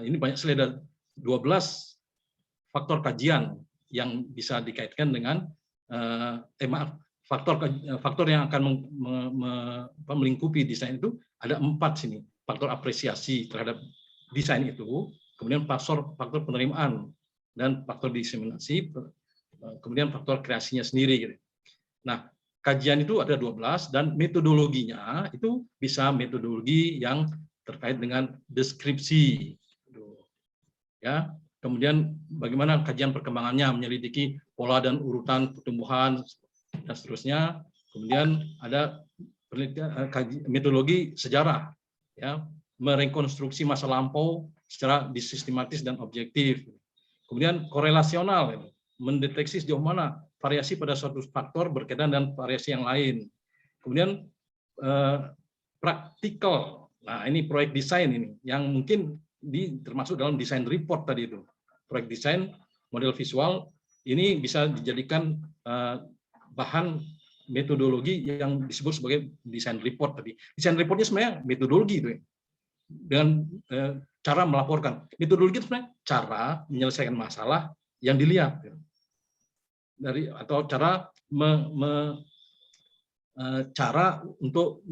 ini banyak sekali ada 12 faktor kajian yang bisa dikaitkan dengan faktor yang akan melingkupi desain itu ada 4 sini. Faktor apresiasi terhadap desain itu, kemudian faktor penerimaan dan faktor diseminasi, kemudian faktor kreasinya sendiri gitu. Nah, kajian itu ada 12 dan metodologinya itu bisa metodologi yang terkait dengan deskripsi. Ya, kemudian bagaimana kajian perkembangannya menyelidiki pola dan urutan pertumbuhan dan seterusnya. Kemudian ada penelitian metodologi sejarah, ya, merekonstruksi masa lampau secara sistematis dan objektif. Kemudian korelasional, mendeteksi sejauh mana variasi pada suatu faktor berkaitan dengan variasi yang lain. Kemudian praktikal. Nah, ini proyek desain ini yang mungkin termasuk dalam desain report tadi itu. Proyek desain model visual ini bisa dijadikan bahan metodologi yang disebut sebagai desain report tadi. Desain reportnya sebenarnya metodologi itu ya. Dengan cara melaporkan. Metodologi itu sebenarnya cara menyelesaikan masalah yang dilihat. Atau cara untuk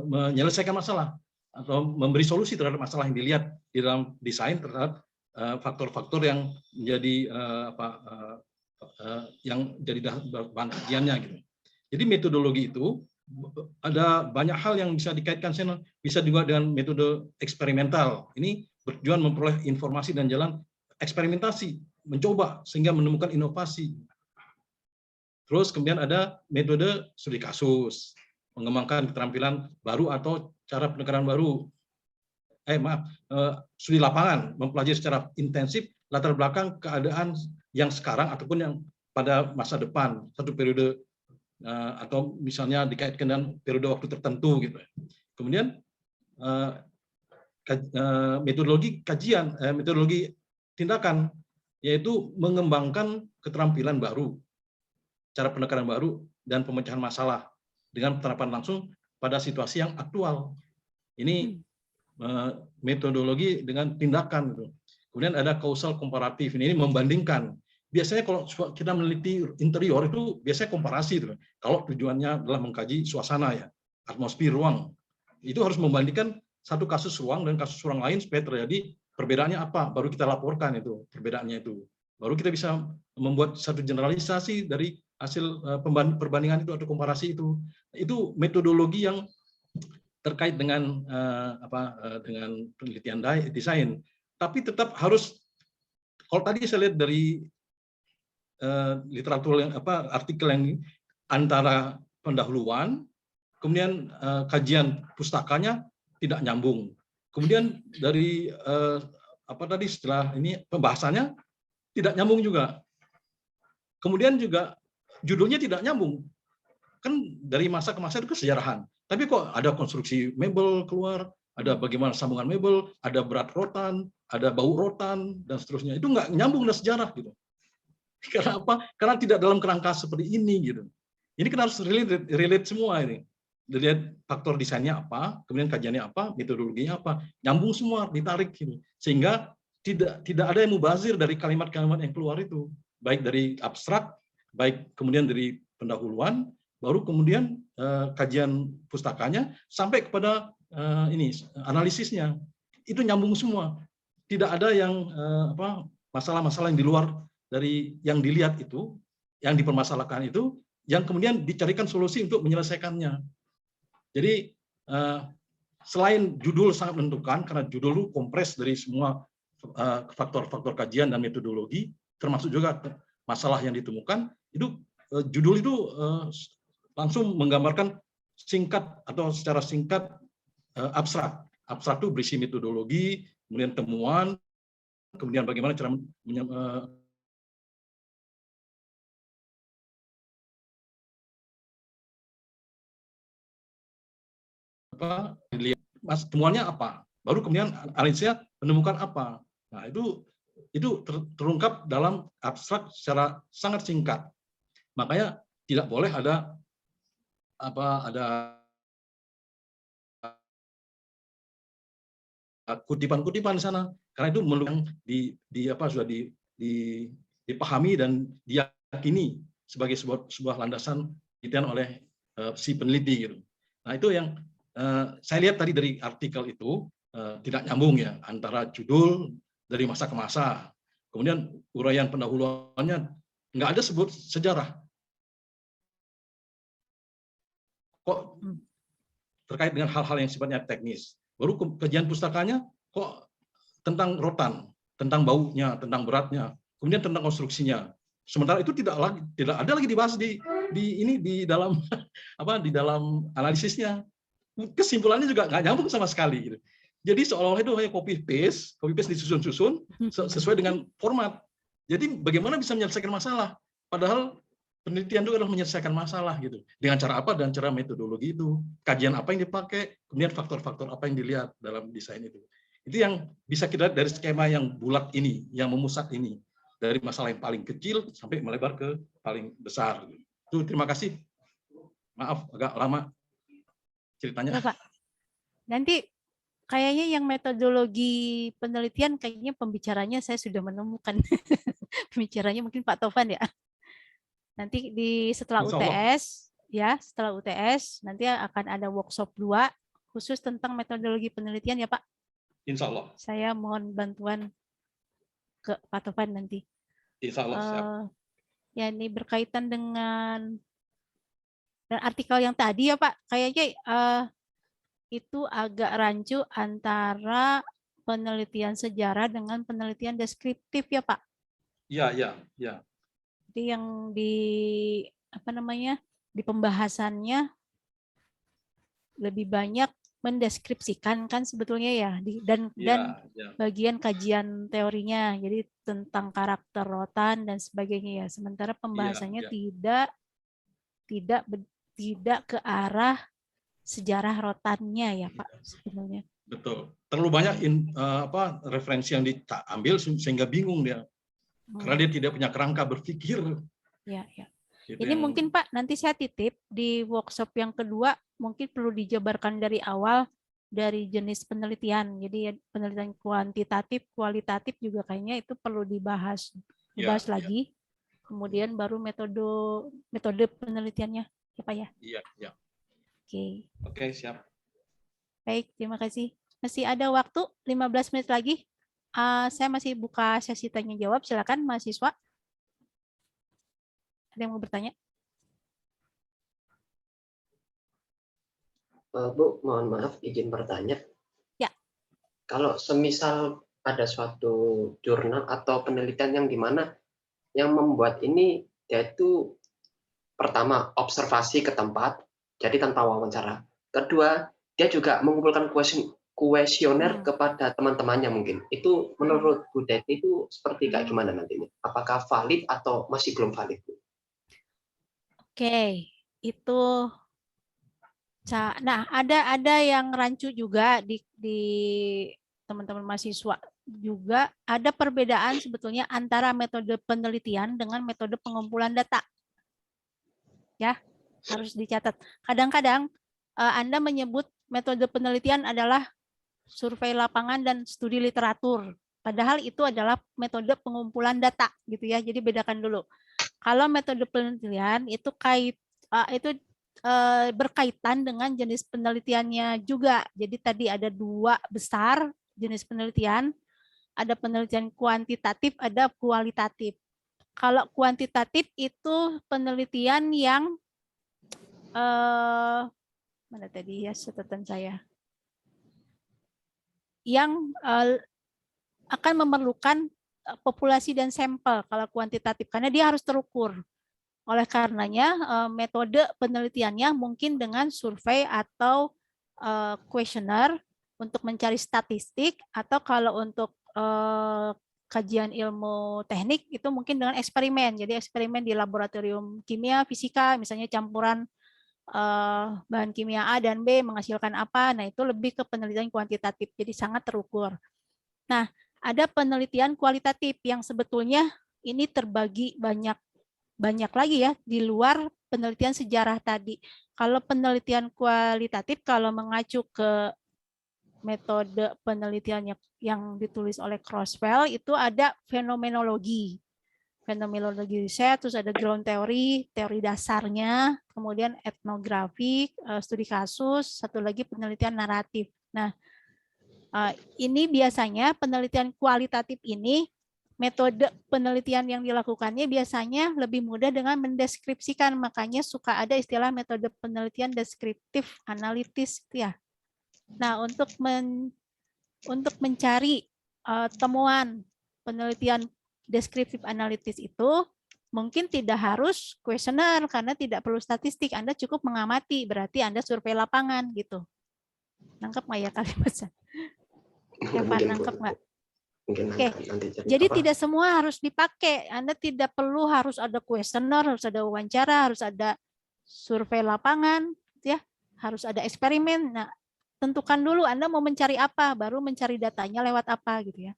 menyelesaikan masalah atau memberi solusi terhadap masalah yang dilihat di dalam desain terhadap faktor-faktor yang menjadi yang jadi bahan kajiannya gitu. Jadi metodologi itu ada banyak hal yang bisa dikaitkan, bisa juga dengan metode eksperimental. Ini bertujuan memperoleh informasi dan jalan eksperimentasi, mencoba sehingga menemukan inovasi. Terus kemudian ada metode studi kasus. mengembangkan keterampilan baru atau cara pendekatan baru. Studi lapangan, mempelajari secara intensif latar belakang keadaan yang sekarang ataupun yang pada masa depan, satu periode atau misalnya dikaitkan dengan periode waktu tertentu gitu. Kemudian metodologi kajian, metodologi tindakan, yaitu mengembangkan keterampilan baru, cara pendekatan baru, dan pemecahan masalah dengan penerapan langsung pada situasi yang aktual. Ini metodologi dengan tindakan. Gitu. Kemudian ada kausal komparatif, ini membandingkan. Biasanya kalau kita meneliti interior itu biasanya komparasi. Gitu. Kalau tujuannya adalah mengkaji suasana, ya, atmosfer ruang, itu harus membandingkan satu kasus ruang dan kasus ruang lain supaya terjadi perbedaannya apa, baru kita laporkan itu perbedaannya itu. Baru kita bisa membuat satu generalisasi dari hasil perbandingan itu atau komparasi itu. Itu metodologi yang terkait dengan dengan penelitian desain. Tapi tetap harus, kalau tadi saya lihat dari literatur yang artikel yang antara pendahuluan, kemudian kajian pustakanya tidak nyambung. Kemudian dari tadi setelah ini pembahasannya tidak nyambung juga. Kemudian juga judulnya tidak nyambung. Kan dari masa ke masa itu kesejarahan. Tapi kok ada konstruksi mebel keluar, ada bagaimana sambungan mebel, ada berat rotan, ada bau rotan, dan seterusnya. Itu nggak nyambung dengan sejarah gitu. Karena apa? Karena tidak dalam kerangka seperti ini gitu. Ini kan harus relate semua ini. Dilihat faktor desainnya apa, kemudian kajiannya apa, metodologinya apa, nyambung semua, ditarik gitu. Sehingga tidak ada yang mubazir dari kalimat-kalimat yang keluar itu, baik dari abstrak, baik kemudian dari pendahuluan, baru kemudian kajian pustakanya sampai kepada analisisnya. Itu nyambung semua. Tidak ada yang masalah-masalah yang di luar dari yang dilihat itu, yang dipermasalahkan itu, yang kemudian dicarikan solusi untuk menyelesaikannya. Jadi selain judul sangat menentukan, karena judul itu kompres dari semua faktor-faktor kajian dan metodologi, termasuk juga masalah yang ditemukan, itu judul itu langsung menggambarkan singkat atau secara singkat abstrak. Abstrak itu berisi metodologi, kemudian temuan, kemudian bagaimana cara dilihat temuannya apa, baru kemudian analisisnya menemukan apa. Nah, itu terungkap dalam abstrak secara sangat singkat. Makanya tidak boleh ada kutipan-kutipan di sana, karena itu sudah dipahami dan diyakini sebagai sebuah landasan penelitian oleh si peneliti gitu. Nah, itu yang saya lihat tadi dari artikel itu tidak nyambung ya antara judul dari masa ke masa, kemudian uraian pendahuluannya nggak ada sebut sejarah. Kok terkait dengan hal-hal yang sifatnya teknis. Baru kajian pustakanya kok tentang rotan, tentang baunya, tentang beratnya, kemudian tentang konstruksinya. Sementara itu tidak ada lagi dibahas di dalam di dalam analisisnya. Kesimpulannya juga nggak nyambung sama sekali. Gitu. Jadi seolah-olah itu hanya copy paste disusun-susun sesuai dengan format. Jadi bagaimana bisa menyelesaikan masalah? Padahal penelitian itu adalah menyelesaikan masalah gitu. Dengan cara apa dan cara metodologi itu. Kajian apa yang dipakai, kemudian faktor-faktor apa yang dilihat dalam desain itu. Itu yang bisa kita lihat dari skema yang bulat ini, yang memusat ini. Dari masalah yang paling kecil sampai melebar ke paling besar. Itu terima kasih. Maaf agak lama ceritanya. Pak. Nanti kayaknya yang metodologi penelitian kayaknya pembicaranya saya sudah menemukan. Pembicaranya mungkin Pak Tovan ya. Nanti setelah UTS ya, setelah UTS nanti akan ada workshop 2 khusus tentang metodologi penelitian ya Pak. Insya Allah. Saya mohon bantuan ke Pak Tovan nanti. Insya Allah siap. Ya ini berkaitan dengan artikel yang tadi ya Pak, kayaknya itu agak rancu antara penelitian sejarah dengan penelitian deskriptif ya Pak. Iya. Jadi yang di di pembahasannya lebih banyak mendeskripsikan kan sebetulnya ya dan bagian kajian teorinya, jadi tentang karakter rotan dan sebagainya ya. Sementara pembahasannya tidak ke arah sejarah rotannya ya Pak sebenarnya. Betul. Terlalu banyak referensi yang diambil sehingga bingung dia. Karena dia tidak punya kerangka berpikir. Ya. Ini mungkin Pak, nanti saya titip di workshop yang kedua, mungkin perlu dijabarkan dari awal dari jenis penelitian. Jadi penelitian kuantitatif, kualitatif juga kayaknya itu perlu dibahas lagi. Kemudian baru metode penelitiannya, ya Pak ya? Iya. Oke, siap. Baik, terima kasih. Masih ada waktu 15 menit lagi. Saya masih buka sesi tanya jawab. Silakan mahasiswa. Ada yang mau bertanya? Bu, mohon maaf, izin bertanya. Ya. Kalau semisal ada suatu jurnal atau penelitian yang dimana yang membuat ini, yaitu pertama observasi ke tempat, jadi tanpa wawancara. Kedua, dia juga mengumpulkan kuesioner kepada teman-temannya mungkin. Itu menurut Bu Deti itu seperti kayak gimana nantinya? Apakah valid atau masih belum valid? Oke, itu. Nah, ada yang rancu juga di teman-teman mahasiswa juga ada perbedaan sebetulnya antara metode penelitian dengan metode pengumpulan data. Ya, harus dicatat. Kadang-kadang Anda menyebut metode penelitian adalah survei lapangan dan studi literatur. Padahal itu adalah metode pengumpulan data, gitu ya. Jadi bedakan dulu. Kalau metode penelitian itu berkaitan dengan jenis penelitiannya juga. Jadi tadi ada 2 besar jenis penelitian, ada penelitian kuantitatif, ada kualitatif. Kalau kuantitatif itu penelitian yang mana tadi ya catatan saya, yang akan memerlukan populasi dan sampel kalau kuantitatif, karena dia harus terukur. Oleh karenanya metode penelitiannya mungkin dengan survei atau kuesioner untuk mencari statistik, atau kalau untuk kajian ilmu teknik itu mungkin dengan eksperimen. Jadi eksperimen di laboratorium kimia, fisika, misalnya campuran bahan kimia A dan B menghasilkan apa. Nah, itu lebih ke penelitian kuantitatif. Jadi sangat terukur. Nah, ada penelitian kualitatif yang sebetulnya ini terbagi banyak lagi ya di luar penelitian sejarah tadi. Kalau penelitian kualitatif, kalau mengacu ke metode penelitian yang ditulis oleh Crosswell, itu ada fenomenologi riset, terus ada ground theory, teori dasarnya, kemudian etnografi, studi kasus, satu lagi penelitian naratif. Nah, ini biasanya penelitian kualitatif ini, metode penelitian yang dilakukannya biasanya lebih mudah dengan mendeskripsikan, makanya suka ada istilah metode penelitian deskriptif analitis ya. Nah, untuk mencari temuan penelitian deskriptif analitis itu mungkin tidak harus kuesioner karena tidak perlu statistik, Anda cukup mengamati, berarti Anda survei lapangan gitu. Nangkep nggak ya kalimatnya? Evan, nangkep nggak? Oke, jadi tidak semua harus dipakai. Anda tidak perlu harus ada kuesioner, harus ada wawancara, harus ada survei lapangan, ya, harus ada eksperimen. Nah, tentukan dulu Anda mau mencari apa, baru mencari datanya lewat apa gitu ya.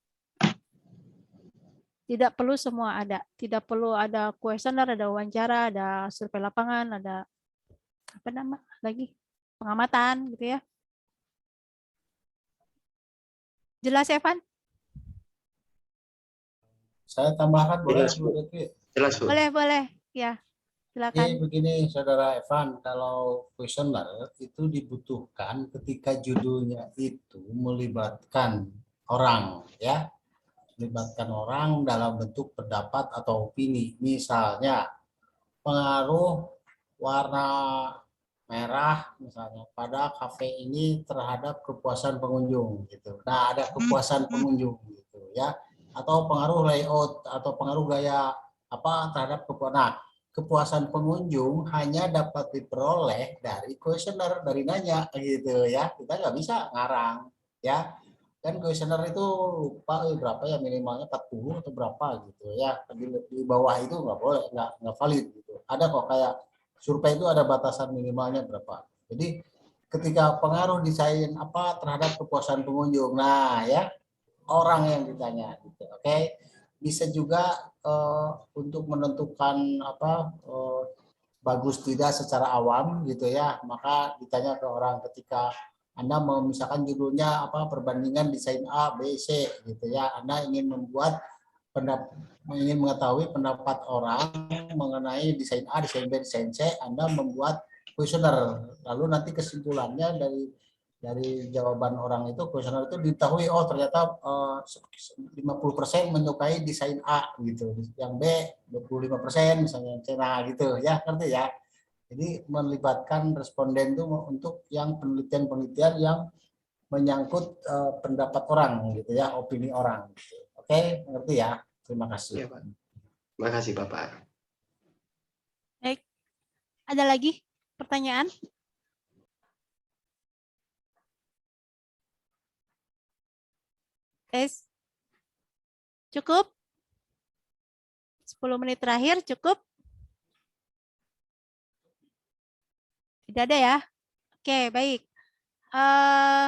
Tidak perlu semua ada, tidak perlu ada kuesioner, ada wawancara, ada survei lapangan, ada apa nama lagi pengamatan gitu ya. Jelas Evan? Saya tambahkan boleh Bu Deti? Jelas Bu. Boleh ya. Silakan. Jadi begini Saudara Evan, kalau kuesioner itu dibutuhkan ketika judulnya itu melibatkan orang ya. Melibatkan orang dalam bentuk pendapat atau opini. Misalnya pengaruh warna merah misalnya pada kafe ini terhadap kepuasan pengunjung gitu. Nah, ada kepuasan pengunjung gitu ya. Atau pengaruh layout atau pengaruh gaya apa terhadap kepuasan. Nah, kepuasan pengunjung hanya dapat diperoleh dari kuesioner, dari nanya gitu ya. Kita nggak bisa ngarang ya. Kan kuesioner itu lupa berapa ya, minimalnya 40 atau berapa gitu ya. Di bawah itu nggak boleh, nggak valid gitu. Ada kok kayak survei itu ada batasan minimalnya berapa. Jadi ketika pengaruh desain apa terhadap kepuasan pengunjung. Nah, ya orang yang ditanya gitu. Oke. Bisa juga untuk menentukan apa bagus tidak secara awam gitu ya. Maka ditanya ke orang ketika Anda mau misalkan judulnya apa perbandingan desain A, B, C gitu ya. Anda ingin membuat ingin mengetahui pendapat orang mengenai desain A, desain B, desain C, Anda membuat kuesioner. Lalu nanti kesimpulannya dari jawaban orang itu, kuesioner itu diketahui oh ternyata 50% menyukai desain A gitu, yang B 25% misalnya C, nah gitu ya, ngerti ya. Jadi melibatkan responden itu untuk yang penelitian-penelitian yang menyangkut pendapat orang gitu ya, opini orang. Gitu. Oke, ngerti ya. Terima kasih. Ya, Pak. Terima kasih Bapak. Baik. Ada lagi pertanyaan? Tes. Cukup? 10 menit terakhir cukup? Tidak ada ya? Oke, baik.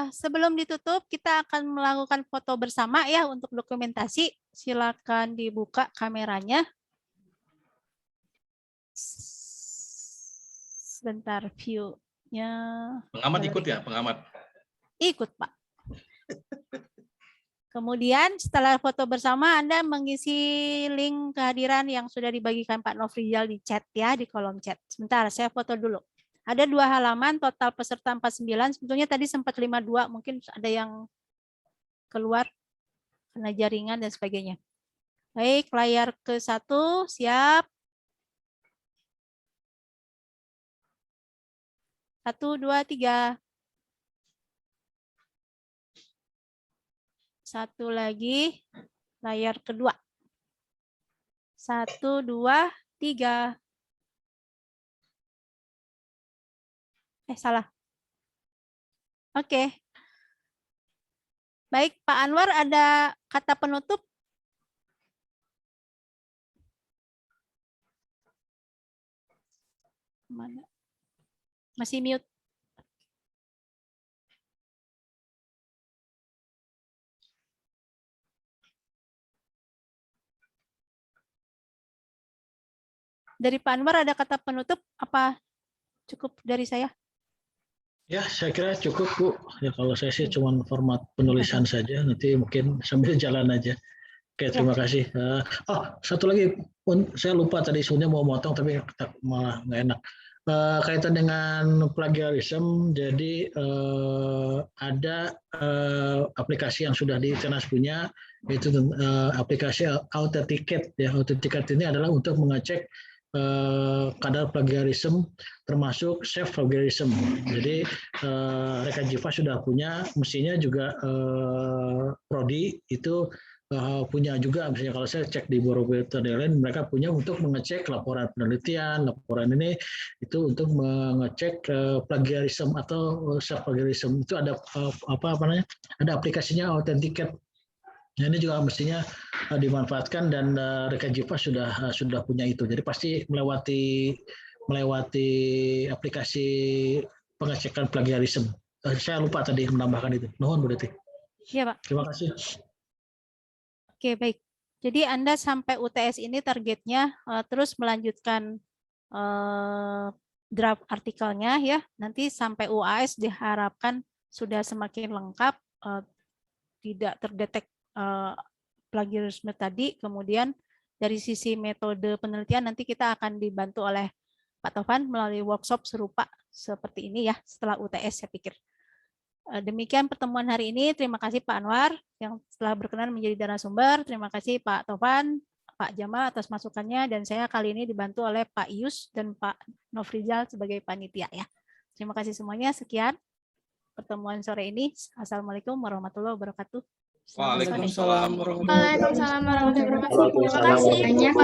Sebelum ditutup, kita akan melakukan foto bersama ya untuk dokumentasi. Silakan dibuka kameranya. Sebentar, view-nya. Pengamat ikut ya, pengamat. Ikut, Pak. Kemudian setelah foto bersama, Anda mengisi link kehadiran yang sudah dibagikan Pak Nofrizal di chat ya, di kolom chat. Sebentar, saya foto dulu. Ada 2 halaman, total peserta 49. Sebetulnya tadi sempat 52, mungkin ada yang keluar karena jaringan dan sebagainya. Baik, layar ke-1, siap. 1, 2, 3. Satu lagi, layar kedua. 1, 2, 3. Salah. Oke. Baik, Pak Anwar, ada kata penutup? Mana? Masih mute. Dari Pak Anwar ada kata penutup? Apa cukup dari saya? Ya, saya kira cukup, Bu. Ya, kalau saya sih cuma format penulisan saja, nanti mungkin sambil jalan aja. Oke, terima kasih. Satu lagi, saya lupa tadi sebenarnya mau motong, tapi malah nggak enak. Kaitan dengan plagiarisme, jadi ada aplikasi yang sudah di Tenas punya, yaitu aplikasi Authenticate. Ya, Authenticate ini adalah untuk mengecek kadar plagiarisme termasuk self plagiarism. Jadi rekan Jiva sudah punya, mestinya juga Prodi itu punya juga. Misalnya kalau saya cek di Borobudur lain, mereka punya untuk mengecek laporan penelitian, laporan ini itu untuk mengecek plagiarisme atau self plagiarism. Itu ada ada aplikasinya Authenticate. Nah, ini juga mestinya dimanfaatkan dan rekan Jiva sudah punya itu. Jadi pasti melewati aplikasi pengecekan plagiarisme. Saya lupa tadi menambahkan itu. Mohon Bu Deti. Iya, Pak. Terima kasih. Oke, baik. Jadi Anda sampai UTS ini targetnya terus melanjutkan draft artikelnya ya. Nanti sampai UAS diharapkan sudah semakin lengkap, tidak terdetek plagiarisme tadi. Kemudian dari sisi metode penelitian nanti kita akan dibantu oleh Pak Tovan melalui workshop serupa seperti ini ya setelah UTS saya pikir. Demikian pertemuan hari ini. Terima kasih Pak Anwar yang telah berkenan menjadi narasumber. Terima kasih Pak Tovan, Pak Jamal atas masukannya, dan saya kali ini dibantu oleh Pak Ius dan Pak Nofrizal sebagai panitia ya. Terima kasih semuanya. Sekian pertemuan sore ini. Assalamualaikum warahmatullahi wabarakatuh. Waalaikumsalam warahmatullahi wabarakatuh. Waalaikumsalam warahmatullahi wabarakatuh. Terima kasih banyak.